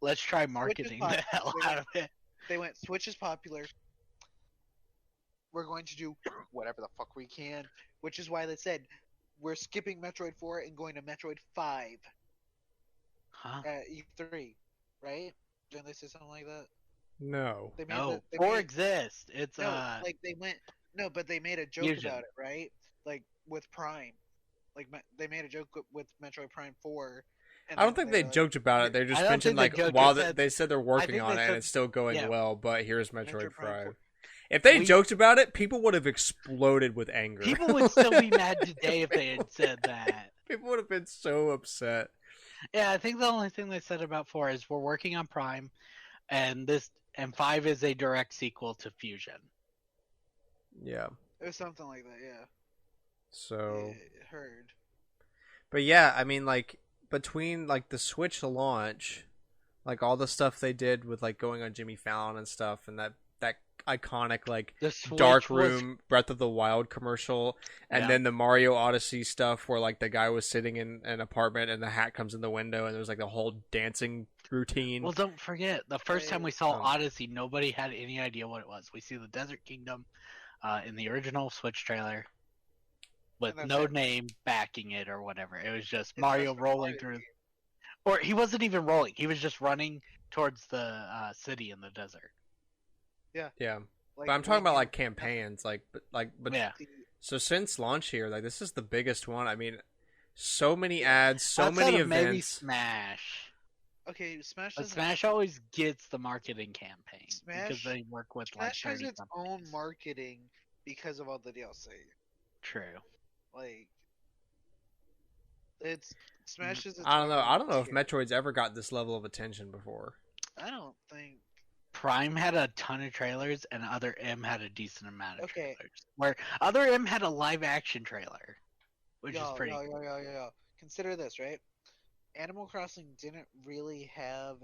let's try marketing the popular. hell They out of it. they went, Switch is popular. We're going to do whatever the fuck we can, which is why they said we're skipping Metroid 4 and going to Metroid 5 Huh? at E3, right? Didn't they say something like that? No. They made No, they 4 made- exists. It's no, like they went but they made a joke Fusion. about it, right? Like with Prime, like they made a joke with Metroid Prime 4. And I don't then think they were like, joked about it. They I just don't mentioned think they like joked. while They said- they said they're working think on they it said- and it's still going yeah. well, but here's Metroid Metroid Prime 5. 4. If they We- joked about it, people would have exploded with anger. People would still be mad today if they had said that. People would have been so upset. Yeah, I think the only thing they said about 4 is we're working on Prime, and 5 is a direct sequel to Fusion. Yeah. It was something like that, yeah. So, Yeah, heard. but yeah, I mean, like between like the Switch launch, like all the stuff they did with like going on Jimmy Fallon and stuff, and that iconic like The Switch Dark was- Room Breath of the Wild commercial, and Yeah. then the Mario Odyssey stuff where like the guy was sitting in an apartment and the hat comes in the window and there's like the whole dancing routine. Well, don't forget, the first time we saw Oh. Odyssey, nobody had any idea what it was. We see the Desert Kingdom in the original Switch trailer with And that's no it. name backing it or whatever. It was just It's Mario just a rolling Mario through. game. Or he wasn't even rolling. He was just running towards the city in the desert. yeah, Like, but I'm talking about we- like campaigns, but Yeah. So since launch here, like this is the biggest one. I mean, so many ads, so Outside many of maybe events. Smash. Okay, Smash But doesn't. Smash always gets the marketing campaign because Smash- they work with like Smash has 30 its own companies. marketing because of all the DLC. True. Like, it's Smash is. Its I don't know. own I don't know if tier. Metroid's ever got this level of attention before. I don't think. Prime had a ton of trailers, and Other M had a decent amount of Okay. trailers. Where Other M had a live action trailer, which is pretty. Yo. Consider this, right? Animal Crossing didn't really have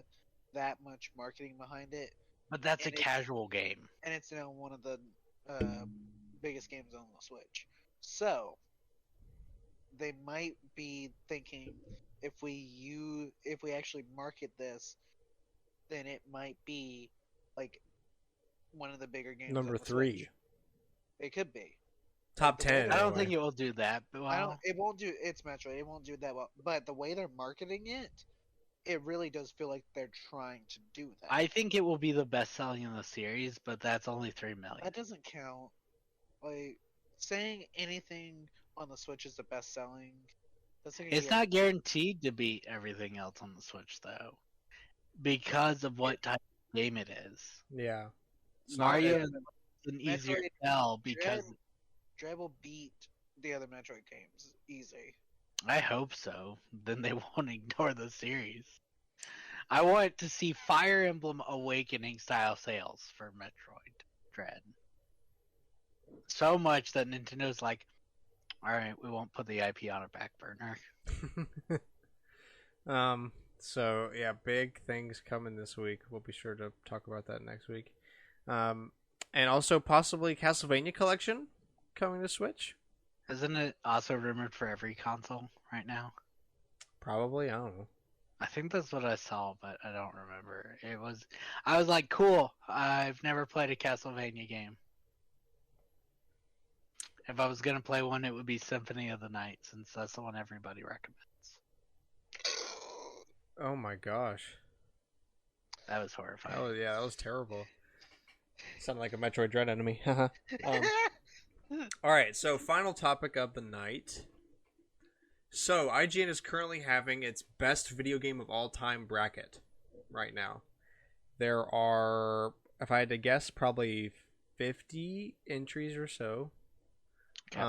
that much marketing behind it, But that's a and it- casual game. and it's now one of the biggest games on the Switch. So they might be thinking, if we actually market this, then it might be like one of the bigger games on Number the 3. Switch. It could be. Top the way 10 I they're- don't think anyway. it will do that, but I don't. well, It won't do. It's Metroid. It won't do that well. But the way they're marketing it, it really does feel like they're trying to do that. I think it will be the best selling in the series, but that's only 3 million. That doesn't count. Like saying anything on the Switch is the best selling. It's not guaranteed to beat everything else on the Switch though, because of what type of game it is. Yeah. Mario is an easier Metroid sell because Dread will beat the other Metroid games easy. I hope so. Then they won't ignore the series. I want to see Fire Emblem Awakening style sales for Metroid Dread. So much that Nintendo's like, all right, we won't put the IP on a back burner. So yeah, big things coming this week. We'll be sure to talk about that next week. And also possibly Castlevania Collection coming to Switch. Isn't it also rumored for every console right now? Probably, I don't know. I think that's what I saw, but I don't remember. I was like, cool. I've never played a Castlevania game. If I was gonna play one, it would be Symphony of the Night, since that's the one everybody recommends. Oh my gosh. That was horrifying. Oh yeah, that was terrible. Sounded like a Metroid Dread enemy. All right, so final topic of the night. So IGN is currently having its best video game of all time bracket right now. There are, if I had to guess, probably 50 entries or so. Okay.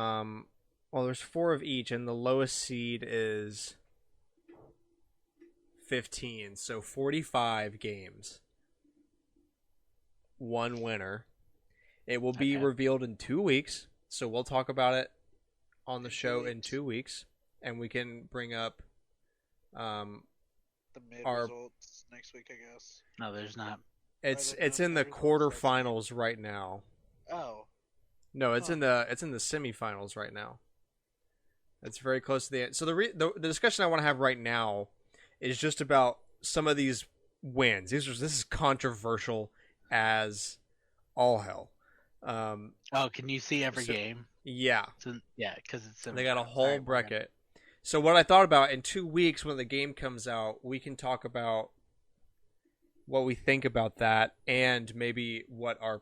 Well, there's 4 of each, and the lowest seed is 15, so 45 games. One winner. It will be Okay. revealed in 2 weeks, so we'll talk about it on the In 2 show in weeks. 2 weeks, and we can bring up The mid Our- results next week, I guess. No, there's not. it's Rather it's than in the the results next quarterfinals right now. Oh, No, it's Huh. in the semifinals right now. It's very close to the end. So the discussion I want to have right now is just about some of these wins. This is controversial as all hell. Oh, can you see every So- game? Yeah, Yeah, because it's they got a semifinals. whole Alright, we're gonna- bracket. So what I thought about, in 2 weeks when the game comes out, we can talk about what we think about that and maybe what our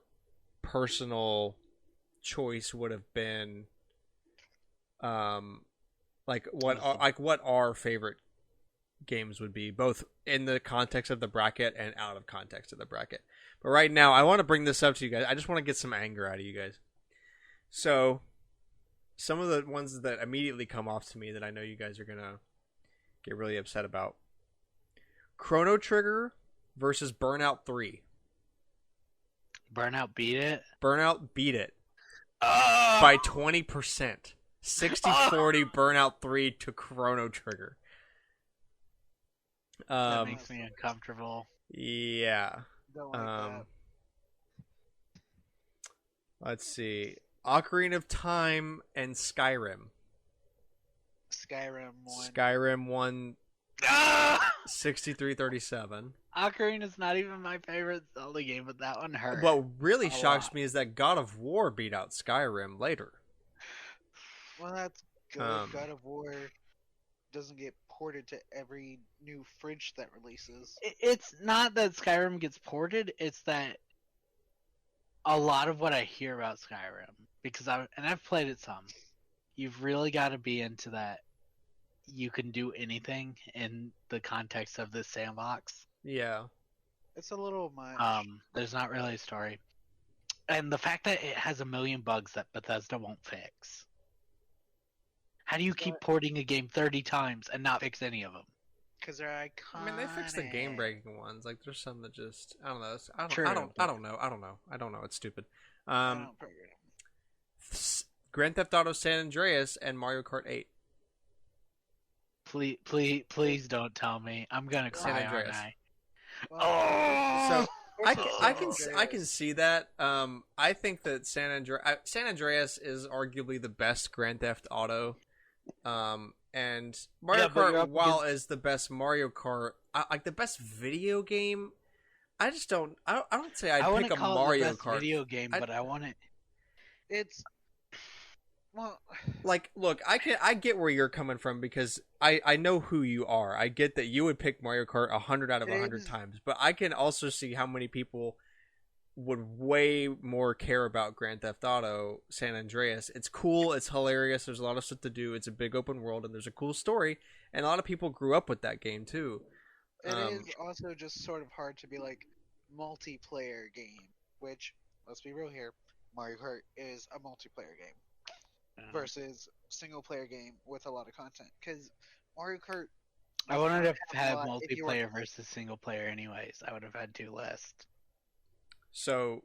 personal choice would have been. What our favorite games would be, both in the context of the bracket and out of context of the bracket. But right now, I want to bring this up to you guys. I just want to get some anger out of you guys. So, some of the ones that immediately come off to me that I know you guys are gonna get really upset about: Chrono Trigger versus Burnout 3. Burnout beat it. Burnout beat it Oh! by 20%. 60-40 Burnout 3 to Chrono Trigger. That makes me uncomfortable. Yeah. don't like that. Let's see. Ocarina of Time and Skyrim. Skyrim won. Skyrim won Ah! 63-37. Ocarina's not even my favorite Zelda game, but that one hurt. What really A shocks lot. me is that God of War beat out Skyrim later. Well, that's good. Um, God of War doesn't get ported to every new fridge that releases. It's not that Skyrim gets ported, it's that a lot of what I hear about Skyrim, because I've played it some, you've really got to be into that you can do anything in the context of this sandbox. Yeah. It's a little much. There's not really a story. And the fact that it has a million bugs that Bethesda won't fix. How do you keep porting a game 30 times and not fix any of them? Because they're iconic. I mean, they fixed the game-breaking ones. Like, there's some that just I don't know. True. I don't know. It's stupid. I don't program. Grand Theft Auto San Andreas and Mario Kart 8. Please don't tell me. I'm gonna San cry, aren't Andreas. I? Well, Oh! So I can see that. I think that San Andreas is arguably the best Grand Theft Auto, and And Mario Yeah, but you're Kart, up while against. is the best Mario Kart, like the best video game, I just don't. I don't say I I'd want pick to a call it the Mario best Kart. video game, I but I want it. It's like look. I get where you're coming from because I know who you are. I get that you would pick Mario Kart 100 out of it 100 is times, but I can also see how many people would way more care about Grand Theft Auto San Andreas. It's cool, it's hilarious, there's a lot of stuff to do, it's a big open world, and there's a cool story, and a lot of people grew up with that game too. it is also just sort of hard to be like multiplayer game, which let's be real here, Mario Kart is a multiplayer game versus single player game with a lot of content. Because Mario Kart I does wanted not to have a have lot if you were multiplayer versus single player, anyways. I would have had two lists. So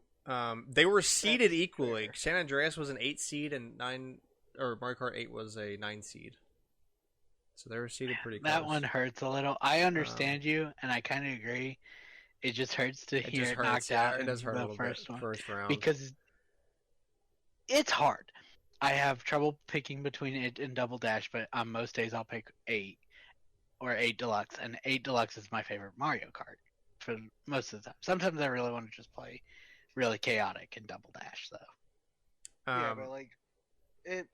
they were seeded That's equally. fair. San Andreas was an 8 seed and 9 or Mario Kart 8 was a 9 seed. So they were seeded pretty close. That one hurts a little. I understand you, and I kind of agree. It just hurts to It hear just it hurts. knocked Yeah, out it in does hurt a the little bit first one first round. because it's hard. I have trouble picking between it and Double Dash, but on most days I'll pick 8 or 8 Deluxe, and 8 Deluxe is my favorite Mario Kart for most of the time. Sometimes I really want to just play really chaotic in Double Dash, though. yeah, but like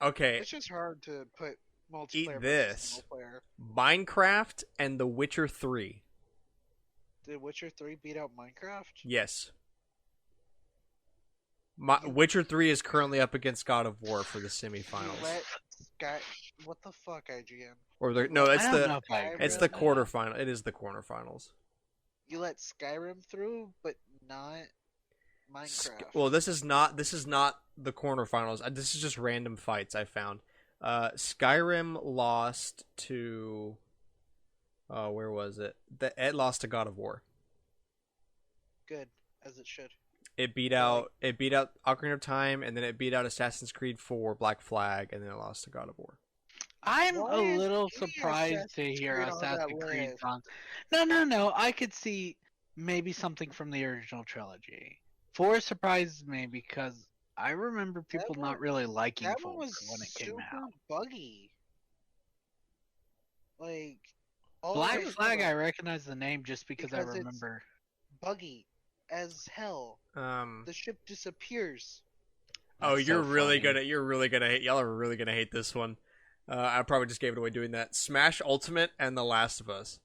okay, it's just hard to put eat multiplayer versus this. single player. Minecraft and The Witcher 3. Did Witcher 3 beat out Minecraft? Yes. You- Witcher 3 is currently up against God of War for the semifinals. Let Sky. What the fuck, IGN? Or no, I it's don't know the if I agree it's with the that. quarterfinal. It is the quarterfinals. You let Skyrim through, but not Minecraft. Well, this is not the quarterfinals. This is just random fights I found. Skyrim lost to where was it? It lost to God of War. Good, as it should. It beat out Ocarina of Time, and then it beat out Assassin's Creed 4, Black Flag, and then it lost to God of War. I'm Why a is little any surprised to Assassin's hear Creed on that Assassin's Creed list? songs. No. I could see maybe something from the original trilogy. 4 surprised me because I remember people That not one- really liking That 4 one was when it came super out. buggy. Like all Black the Flag, I recognize the name just because I Because it's- remember. buggy as hell. The ship disappears. Oh, That's you're so really funny. gonna hate. Y'all are really gonna hate this one. I probably just gave it away doing that. Smash Ultimate and The Last of Us.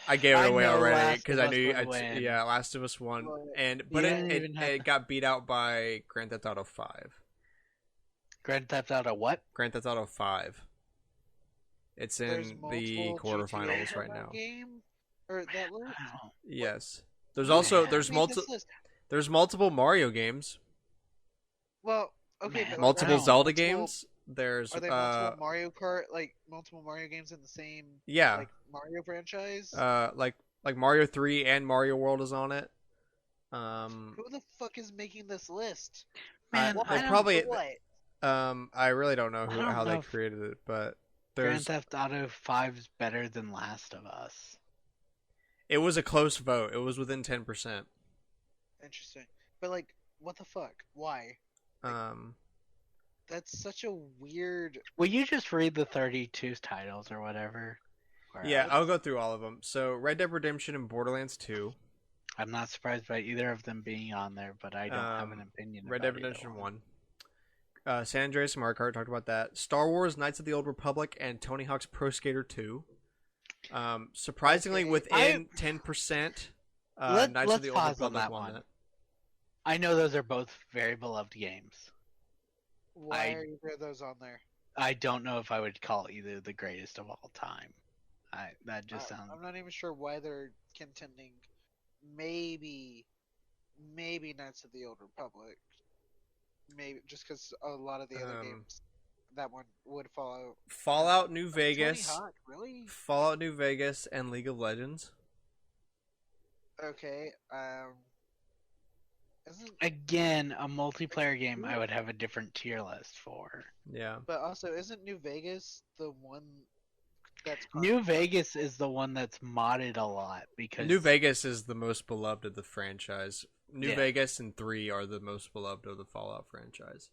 I gave it I away know already Last because of I Us knew. would win. Yeah, Last of Us won, Well, but You didn't even have it got beat out by Grand Theft Auto 5. Grand Theft Auto what? Grand Theft Auto 5. It's There's in the multiple quarterfinals GTAs right on that now. game or that list. Wow. Yes. There's Who also the hell made this list? there's multiple Mario games, Well, okay, Man, but multiple wow. Zelda multiple- games. There's Are they multiple Mario Kart, like multiple Mario games in the same yeah, like Mario franchise? like Mario 3 and Mario World is on it. Who the fuck is making this list? Man, Why? I don't- probably What? I really don't know I don't how know they if created it, but Grand there's Theft Auto 5 is better than Last of Us. it was a close vote. It was within 10%. Interesting. But like, what the fuck? Why? That's such a weird. Will you just read the 32 titles or whatever? Or Yeah, else? I'll go through all of them. So Red Dead Redemption and Borderlands 2, I'm not surprised by either of them being on there, but I don't have an opinion. Red about Dead either Redemption one. 1, San Andreas and Mario Kart, talked about that. Star Wars: Knights of the Old Republic and Tony Hawk's Pro Skater 2. Surprisingly, Okay. within 10%, Let- Knights let's of the Old pause on Republic that won one. that. I know those are both very beloved games. Why I- are either of those on there? I don't know if I would call either the greatest of all time. That just sounds. I'm not even sure why they're contending. Maybe Knights of the Old Republic. Maybe just because a lot of the other games, that one would follow. Fallout New Tony Vegas, Hawk, really? Fallout New Vegas, and League of Legends. Okay. Isn't Again, a multiplayer game I would have a different tier list for. Yeah. but also isn't New Vegas the one that's New Vegas is the one that's modded a lot because New Vegas is the most beloved of the franchise. New Yeah. Vegas and 3 are the most beloved of the Fallout franchise.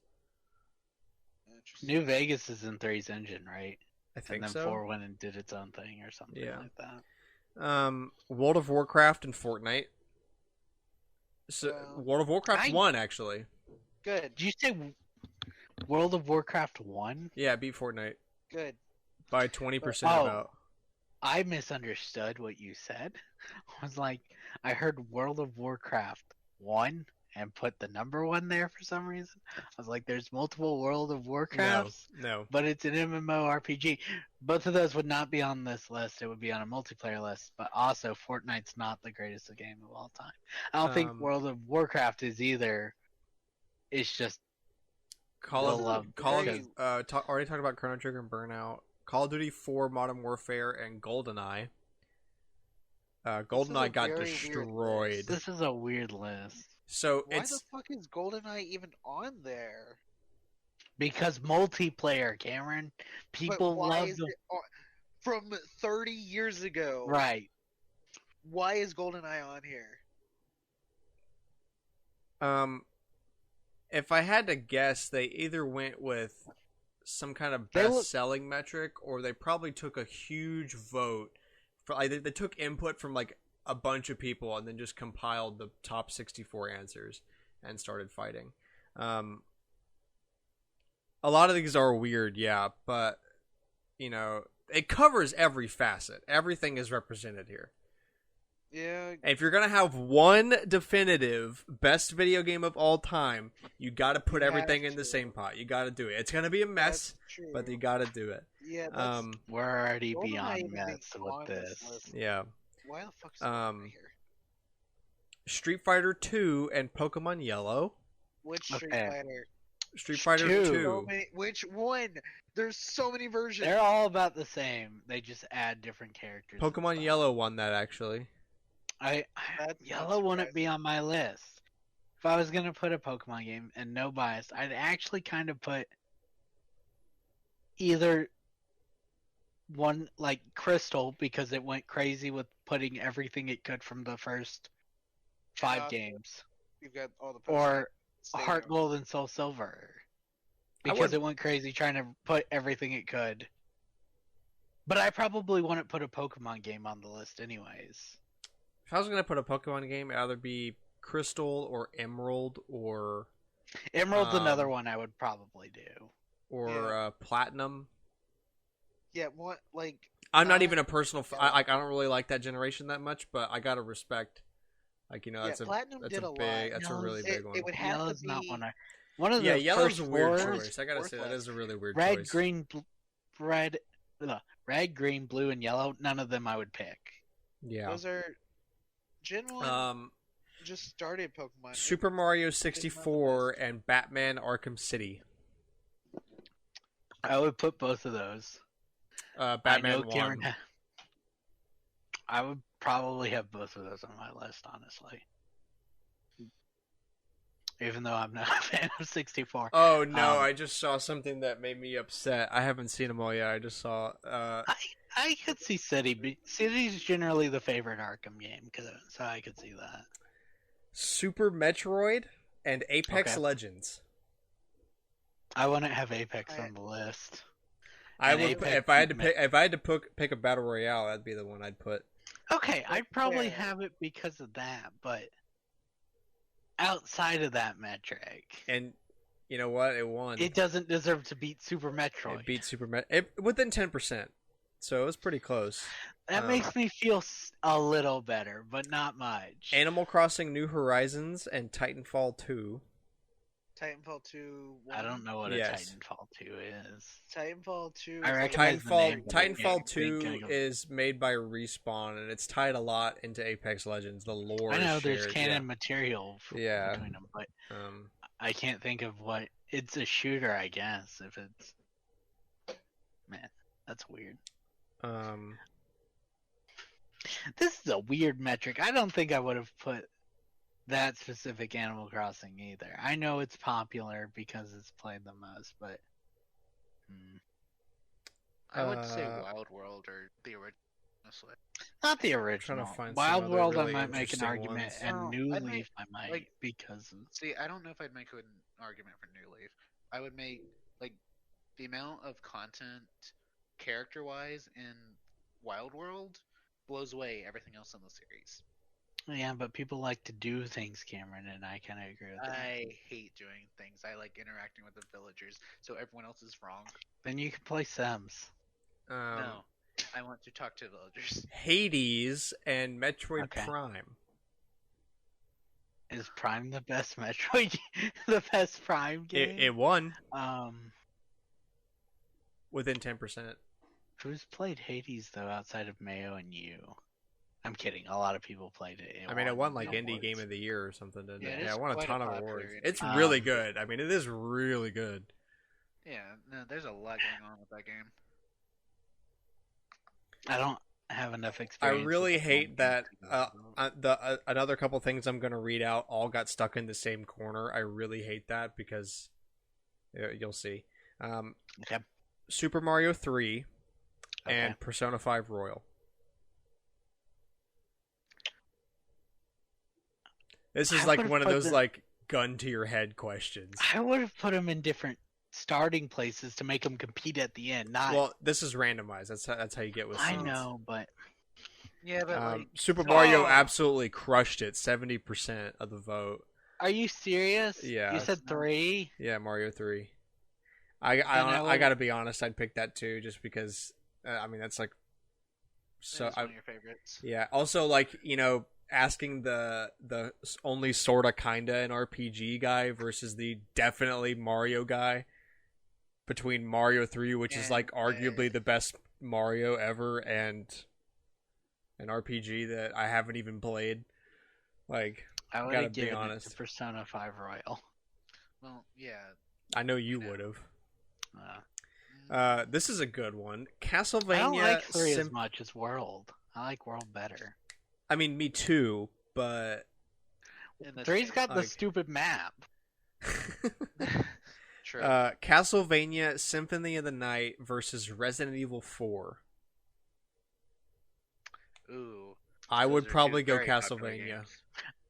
Interesting. New Vegas is in 3's engine, right? I And think then so. 4 went and did its own thing or something Yeah. like that. World of Warcraft and Fortnite. So Well, World of Warcraft I- won actually. good, Did you say World of Warcraft 1? Yeah, it beat Fortnite good. by 20% Oh. about. I misunderstood what you said. I was like, I heard World of Warcraft 1 and put the number 1 there for some reason. I was like, there's multiple World of Warcrafts, No. but it's an MMORPG. Both of those would not be on this list. It would be on a multiplayer list, but also Fortnite's not the greatest game of all time. I don't think World of Warcraft is either. It's just Already talked about Chrono Trigger and Burnout. Call of Duty 4 Modern Warfare and GoldenEye. GoldenEye got very weird destroyed. list. this is a weird list. So Why it's the fuck is GoldenEye even on there? Because multiplayer, Cameron. People But why love is the it on... from 30 years ago? right. Why is GoldenEye on here? if I had to guess, they either went with some kind of They best look- selling metric, or they probably took a huge vote. For like they took input from like a bunch of people and then just compiled the top 64 answers and started fighting. A lot of these are weird, yeah, but you know, it covers every facet. Everything is represented here. Yeah, And if you're gonna have one definitive best video game of all time, you got to put You everything have in the to. same pot. You got to do it. It's gonna be a mess, that's true. but you got to do it. Yeah, that's... We're already GoldenEye beyond even being mess with on this. list. Yeah. Why the fuck is it on here? Street Fighter 2 and Pokemon Yellow. Which Street Okay. Fighter? Street Fighter Two. 2. Which one? There's so many versions. They're all about the same. They just add different characters. and Pokemon stuff. Yellow won that actually. That's Yellow not wouldn't be surprising. on my list. If I was gonna put a Pokemon game, and no bias, I'd actually kind of put either one like Crystal because it went crazy with putting everything it could from the first 5 Yeah. games, You've got all the or Pokemon Heart Stadium. Gold and Soul Silver I because would- it went crazy trying to put everything it could. But I probably wouldn't put a Pokemon game on the list anyways. If I was gonna put a Pokemon game, it'd either be Crystal or Emerald or Emerald's another one I would probably do. Yeah. Platinum. Yeah, what like I'm not Uh, even a personal. I don't really like that generation that much, but I gotta respect. Like, you know, yeah, that's Platinum that's did a a big. lot. That's a really big one. It would have Yellow's to be not one of Yeah, the yellow's first a weird four. choice. I gotta say that is a really weird Red, choice. green, red, green, blue, and yellow. None of them I would pick. Yeah. Those are Gen 1 just started Pokemon. Super Mario 64 and Batman Arkham City. I would put both of those. Batman I know Cameron 1. I would probably have both of those on my list, honestly. Even though I'm not a fan of 64. Oh no! Um, I just saw something that made me upset. I haven't seen them all yet. I just saw. I could see City. City's generally the favorite Arkham game, so I could see that. Super Metroid and Apex Okay. Legends. I wouldn't have Apex on the list. I And would Apex if I had to Me- pick. If I had to pick a battle royale, that'd be the one I'd put. Okay, I'd probably fair. have it because of that, but outside of that metric, And you know what? It won. it doesn't deserve to beat Super Metroid. It beat Super within 10%. So it was pretty close. That makes me feel a little better, but not much. Animal Crossing: New Horizons and Titanfall 2. Titanfall 2. I don't know what Yes. a Titanfall 2 is. Titanfall 2. I is recognize the name, but I Titanfall can't 2 think of- is made by Respawn, and it's tied a lot into Apex Legends. The lore. I know is there's shared, canon material Yeah. between them, but Yeah. I can't think of what. It's a shooter, I guess. If it's. Man, that's weird. This is a weird metric. I don't think I would have put that specific Animal Crossing either. I know it's popular because it's played the most, but I would say Uh, Wild World or the original. Honestly. not the original. find some Wild other World, really I might make an interesting argument, ones. and Oh, New I'd Leaf, make, I might like- because of... See, I don't know if I'd make an argument for New Leaf. I would make like the amount of content, character-wise, in Wild World blows away everything else in the series. Yeah, but people like to do things, Cameron, and I kind of agree with that. I hate doing things. I like interacting with the villagers, so everyone else is wrong. Then you can play Sims. No, I want to talk to villagers. Hades and Metroid Okay. Prime. Is Prime the best Metroid? The best Prime game? It won Um, within 10%. who's played Hades though outside of Mayo and you? I'm kidding. A lot of people played it. I mean, it won like awards. Indie Game of the Year or something, didn't Yeah, it? it Yeah, is it won a quite a ton of popular awards. indie It's game. really good. I mean, it is really good. Yeah, no, there's a lot going on with that game. I don't have enough I experience. really with the hate game that to know. another couple things I'm going to read out all got stuck in the same corner. I really hate that because you'll see. Okay. Super Mario 3 Okay. and Persona 5 Royal. This is I like would've one of put those the- like gun to your head questions. I would have put them in different starting places to make them compete at the end. Not. Well, this is randomized. That's how you get with I seeds. know, but Yeah, but like, Super Mario Oh. absolutely crushed it. 70% of the vote. are you serious? Yeah. You said 3. Yeah, Mario 3. I I would- gotta be honest. I'd pick that too, just because. I mean, that's like. So it's one of your favorites. yeah. Also, like asking the only sorta kinda an RPG guy versus the definitely Mario guy, between Mario 3, which is like arguably the best Mario ever, and an RPG that I haven't even played. Like, I would gotta have be given it honest. to Persona 5 Royal. Well, yeah. I know you Yeah. would have. Uh, This is a good one. I Castlevania. don't like 3 as much as World. I like World better. I mean, me too, but 3's got the like- stupid map. True. Castlevania Symphony of the Night versus Resident Evil 4. Ooh. I those would are two probably go very popular Castlevania. games.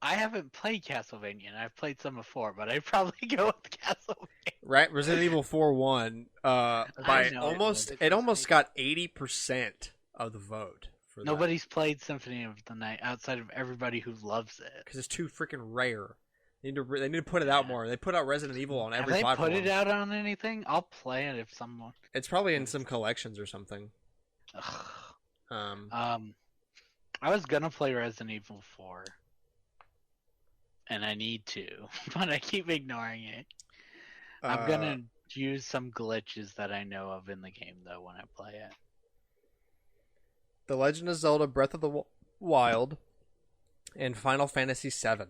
I haven't played Castlevania, and I've played some before, but I'd probably go with Castlevania. Right, Resident Evil 4 won by know, almost. it's It almost got 80% of the vote for that. Nobody's played Symphony of the Night outside of everybody who loves it. Because it's too freaking rare. They need to put it out more. They put out Resident Evil on Have every they platform. put it out on anything? I'll play it if someone. It's probably in some collections or something. Ugh. I was gonna play Resident Evil 4, and I need to, but I keep ignoring it. I'm gonna use some glitches that I know of in the game though when I play it. The Legend of Zelda: Breath of the Wild and Final Fantasy VII.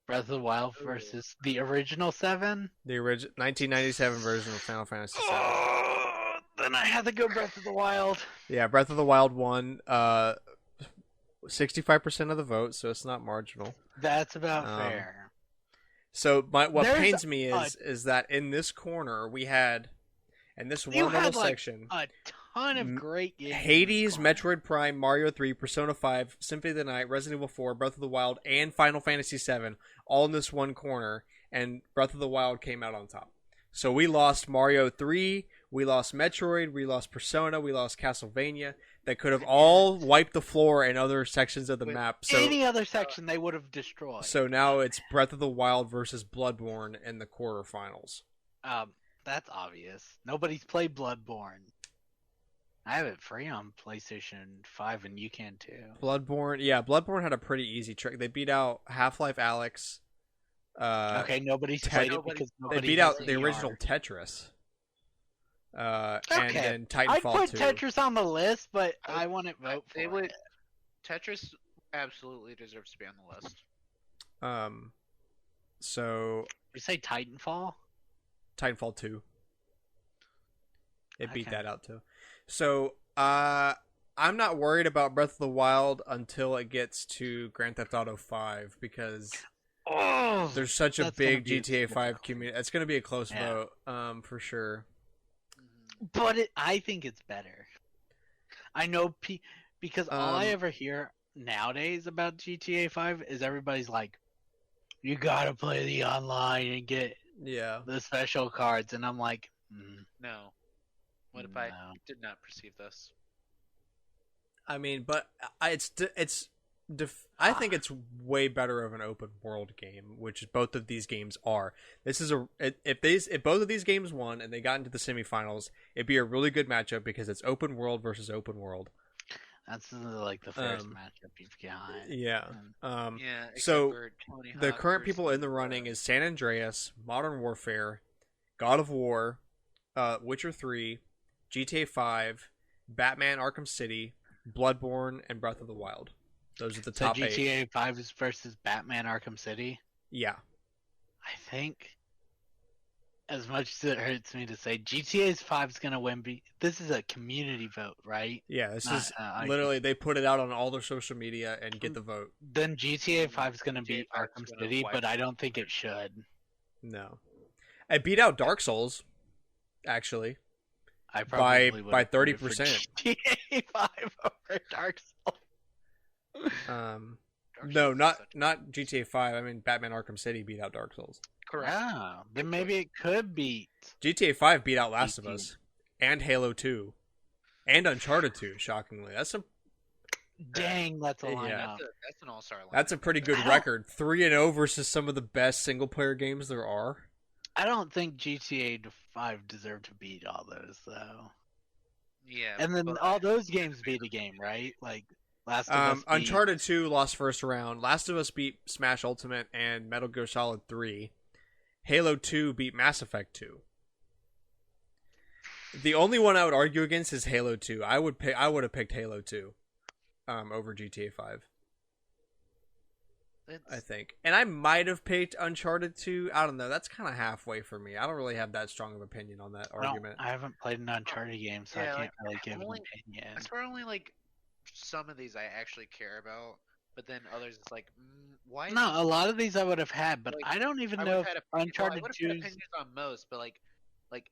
Breath of the Wild versus the original 7. The original 1997 version of Final Fantasy VII. Then I had to go Breath of the Wild. Yeah, Breath of the Wild won 65% of the vote, so it's not marginal. That's about Um, fair. So what There's pains me a- is that in this corner we had, in this You one had, little like, section, A ton of great games. in this Hades, corner. Metroid Prime, Mario 3, Persona 5, Symphony of the Night, Resident Evil 4, Breath of the Wild, and Final Fantasy 7, all in this one corner, and Breath of the Wild came out on top. So we lost Mario 3, we lost Metroid, we lost Persona, we lost Castlevania. That could have all wiped the floor in other sections of the With map. So Any other section they would have destroyed. so now it's Breath of the Wild versus Bloodborne in the quarterfinals. That's obvious. Nobody's played Bloodborne. I have it free on PlayStation 5, and you can too. Bloodborne had a pretty easy trick. They beat out Half-Life Alex. Okay, nobody's played it because They nobody beat has out the VR. original Tetris. And Okay. then I'd Titanfall put 2. Tetris on the list, but I wouldn't vote for They it. would. Tetris absolutely deserves to be on the list. So You say Titanfall? Titanfall 2. It beat Okay. that out too. So I'm not worried about Breath of the Wild until it gets to Grand Theft Auto 5 because Oh, there's such a That's gonna big be a GTA 5 difficult. community. It's going to be a close Yeah. vote, for sure. but I think it's better. I know because all I Um, ever hear nowadays about GTA 5 is everybody's like, "You gotta play the online and get Yeah. the special cards, and I'm like, No. What if I no. did not perceive this? I mean, but I think it's way better of an open world game, which both of these games are. This is if both of these games won and they got into the semifinals, it'd be a really good matchup because it's open world versus open world. That's like the fairest matchup you've got. Yeah. Yeah. Except So for Tony the Hawk current people in the versus, running is San Andreas, Modern Warfare, God of War, Witcher 3, GTA 5, Batman Arkham City, Bloodborne, and Breath of the Wild. Those are the top 8. GTA 5 is versus Batman Arkham City. Yeah. I think, as much as it hurts me to say, GTA 5 is gonna win. This is a community vote, right? Yeah, this Not, is literally they put it out on all their social media and get the vote. Then GTA 5 is gonna GTA beat 5 's Arkham gonna City, wipe but I don't think it should. No. I beat out Dark Souls, actually. I probably by would 30%. GTA 5 over Dark Souls. Dark No, Souls is not such- not GTA 5. I mean Batman Arkham City beat out Dark Souls. Correct. Yeah, then maybe it could beat. GTA 5 beat out Last of 18. Us and Halo 2 and Uncharted 2, shockingly. Dang, that's a Yeah. lineup. That's an all-star lineup. That's a pretty good record. 3-0 versus some of the best single player games there are. I don't think GTA 5 deserved to beat all those though. Yeah. And then but- all those games beat a game, right? Like Last of Us. beat- Uncharted 2 lost first round. Last of Us beat Smash Ultimate and Metal Gear Solid 3. Halo 2 beat Mass Effect 2. The only one I would argue against is Halo 2. I would have picked Halo 2 over GTA 5, it's- I think. And I might have picked Uncharted 2. I don't know. That's kind of halfway for me. I don't really have that strong of opinion on that argument. I haven't played an Uncharted game, so Yeah, I can't like, really give an only- opinion. I swear only like some of these I actually care about, but then others it's like, why? No, a lot of these I would have had, but Like, I don't even I know would if have had Uncharted well, I 2's. would have had opinions on most, but like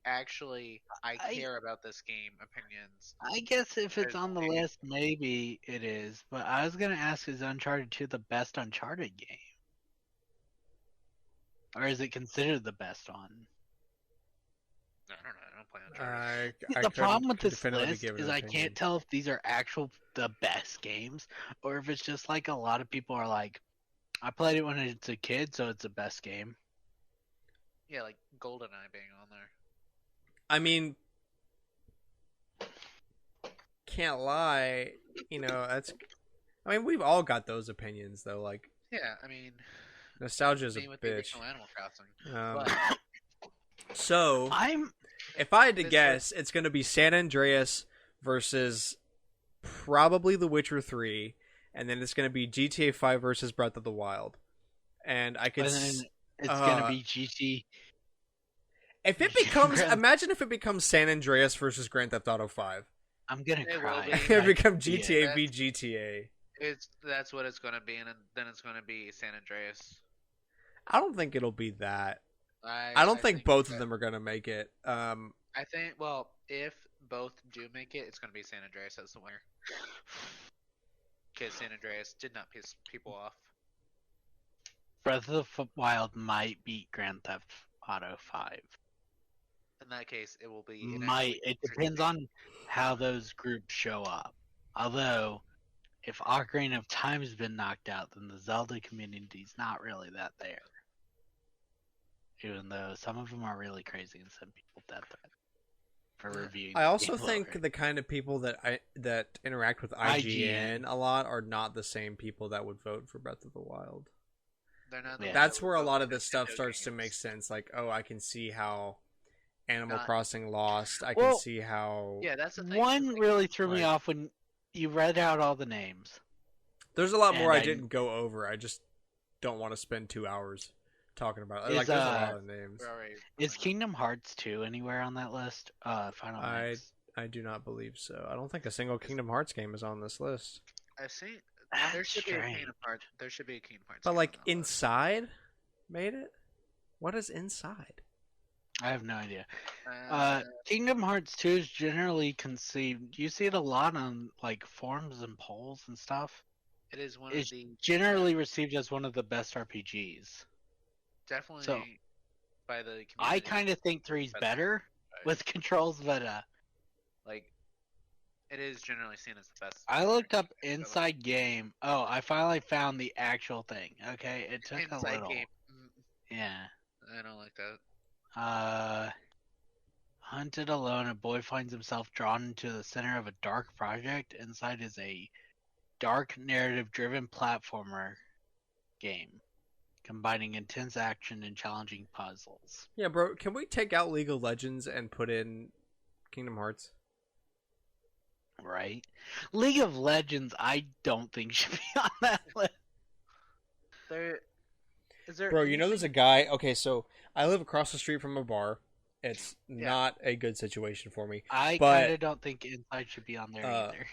actually, I care about this game opinions. I guess if it's There's on the maybe- list, maybe it is. But I was gonna ask, is Uncharted 2 the best Uncharted game? Or is it considered the best one? I don't know. I don't play Uncharted. I The couldn't problem with this definitively list give an is I opinion. can't tell if these are actual the best games, or if it's just like a lot of people are like, I played it when I was a kid, so it's the best game. Yeah, like GoldenEye being on there. I mean, can't lie. That's. I mean, we've all got those opinions, though. Like, Yeah, I mean, nostalgia is a same with the bitch. original Animal Crossing. Um, But so, I'm if I had to This guess, it's going to be San Andreas versus probably The Witcher 3, and then it's going to be GTA 5 versus Breath of the Wild. And I could. and then it's gonna uh, be GT. If it becomes, Grand- imagine if it becomes San Andreas versus Grand Theft Auto 5. I'm gonna It will cry. be. If it becomes Yeah. GTA v GTA. that's what it's gonna be, and then it's gonna be San Andreas. I don't think it'll be that. I don't think both of them are gonna make it. I think, well, if both do make it, it's gonna be San Andreas as the winner. Because San Andreas did not piss people off. Breath of the Wild might beat Grand Theft Auto 5. In that case, it will be. an Might. actually It depends on how those groups show up. Although, if Ocarina of Time's been knocked out, then the Zelda community's not really that there. Even though some of them are really crazy and send people death threats for reviewing. I also Game think Over. the kind of people that interact with IGN. IGN a lot are not the same people that would vote for Breath of the Wild. They're not. Yeah. That's where a lot of this stuff Nintendo starts to games. make sense. Like, oh, I can see how Animal Not- Crossing lost. I Well, can see how Yeah, that's the thing. One like, really threw me like- off when you read out all the names. there's a lot more and I I- didn't go over. I just don't want to spend 2 hours talking about it. Is, Like, there's a lot of names. we're already- Is Kingdom Hearts 2 anywhere on that list? Final Mix. I do not believe so. I don't think a single Kingdom Hearts game is on this list. I've seen. That's There should be a strange. Kingdom Hearts. There should be a Kingdom Hearts. But game like on that list. Inside made it? What is Inside? I have no idea. Uh, Kingdom Hearts 2 is generally conceived. You see it a lot on like forums and polls and stuff. it is one It's of the generally received as one of the best RPGs. definitely. so- by the community. I kind of think 3's But- better with controls, but Like, it is generally seen as the best. I looked up Inside Game. Oh, I finally found the actual thing. Okay, it took a Inside little. game. Yeah. I don't like that. Hunted alone, a boy finds himself drawn into the center of a dark project. Inside is a dark narrative-driven platformer game, combining intense action and challenging puzzles. Yeah, bro. Can we take out League of Legends and put in Kingdom Hearts? Right? League of Legends, I don't think should be on that list. Is there? Bro, you know there's a guy. Okay, so I live across the street from a bar. It's not a good situation for me. I But, kind of don't think Inside should be on there either.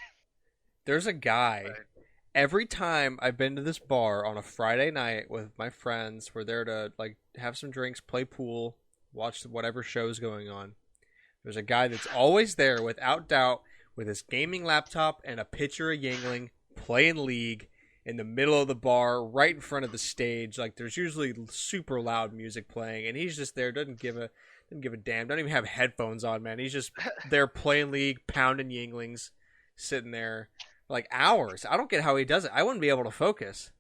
There's a guy. Right. Every time I've been to this bar on a Friday night with my friends, we're there to like have some drinks, play pool, watch whatever show's going on. There's a guy that's always there, without doubt, with his gaming laptop and a pitcher of Yingling, playing League in the middle of the bar, right in front of the stage. Like there's usually super loud music playing, and he's just there, doesn't give a damn, doesn't even have headphones on, man. He's just there playing League, pounding Yinglings, sitting there like hours. I don't get how he does it. I wouldn't be able to focus.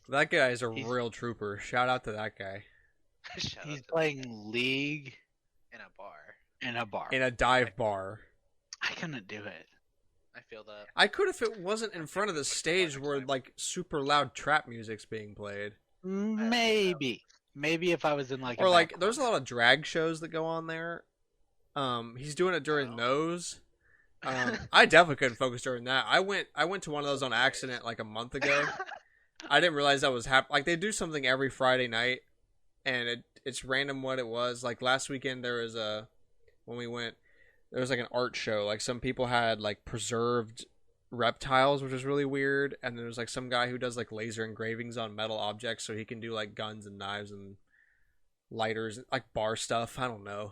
That guy is a real trooper. Shout out to that guy. Shout out He's to playing League in a bar. in a bar. In a dive bar. I couldn't do it. I feel that. I could if it wasn't in front of the stage where like super loud trap music's being played. Maybe if I was in like, Or like there's a lot of drag shows that go on there. He's doing it during those. I definitely couldn't focus during that. I went to one of those on accident like a month ago. I didn't realize that was happening. Like they do something every Friday night, and it's random what it was. Like last weekend there was when we went, there was like an art show. Like some people had like preserved reptiles, which was really weird, and then there's like some guy who does like laser engravings on metal objects, so he can do like guns and knives and lighters, like bar stuff. I don't know.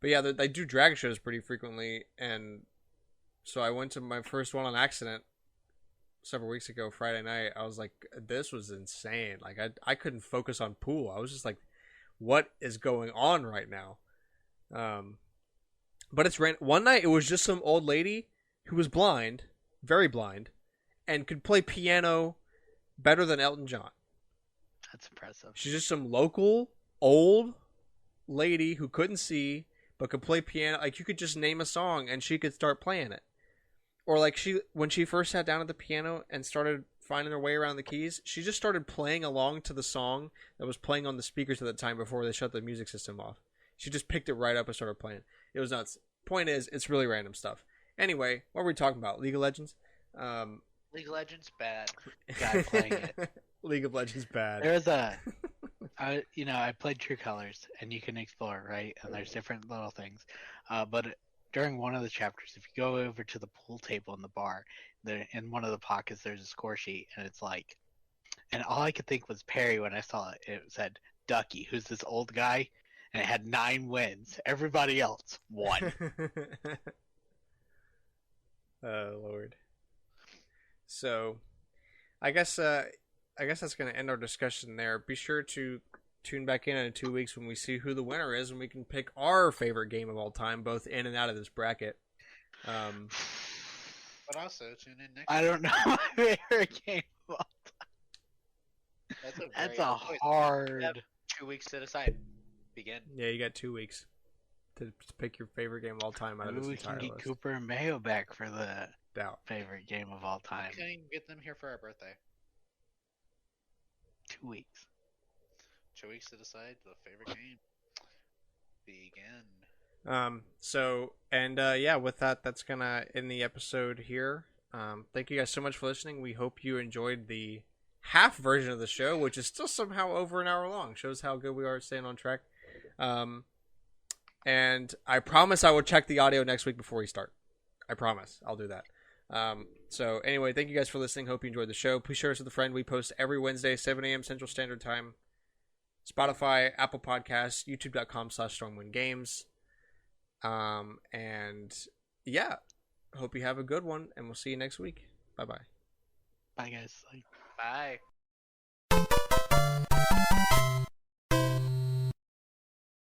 But yeah, they do drag shows pretty frequently, and so I went to my first one on accident several weeks ago, Friday night. I was like, this was insane. Like I couldn't focus on pool. I was just like, what is going on right now? But it's one night it was just some old lady who was blind, very blind, and could play piano better than Elton John. That's impressive. She's just some local old lady who couldn't see but could play piano. Like you could just name a song and she could start playing it. Or like when she first sat down at the piano and started finding her way around the keys, she just started playing along to the song that was playing on the speakers at the time before they shut the music system off. She just picked it right up and started playing. It was nuts. Point is, it's really random stuff. Anyway, what were we talking about? League of Legends? League of Legends bad. Guy playing it. League of Legends bad. There was I played True Colors, and you can explore, right? And there's different little things. But during one of the chapters, if you go over to the pool table in the bar, there in one of the pockets there's a score sheet, and it's like, and all I could think was Perry when I saw it. It said Ducky, who's this old guy, and it had 9 wins. Everybody else 1. Oh Lord. So, I guess that's going to end our discussion there. Be sure to tune back in 2 weeks when we see who the winner is, and we can pick our favorite game of all time, both in and out of this bracket. But also tune in next. I don't know my favorite game of all time. That's That's a hard. 2 weeks to decide. Begin. Yeah, you got 2 weeks to pick your favorite game of all time out of this Maybe we can entire get list. Cooper and Mayo back for the Doubt. favorite game of all time. We can get them here for our birthday. 2 weeks. 2 weeks to decide the favorite game. Begin. With that, that's gonna end the episode here. Thank you guys so much for listening. We hope you enjoyed the half version of the show, which is still somehow over an hour long. Shows how good we are at staying on track. And I promise I will check the audio next week before we start. I promise I'll do that. So anyway, thank you guys for listening. Hope you enjoyed the show. Please share us with a friend. We post every Wednesday, 7 a.m. Central Standard Time. Spotify, Apple Podcasts, youtube.com/StormwindGames. Hope you have a good one, and we'll see you next week. Bye-bye. Bye, guys. Bye.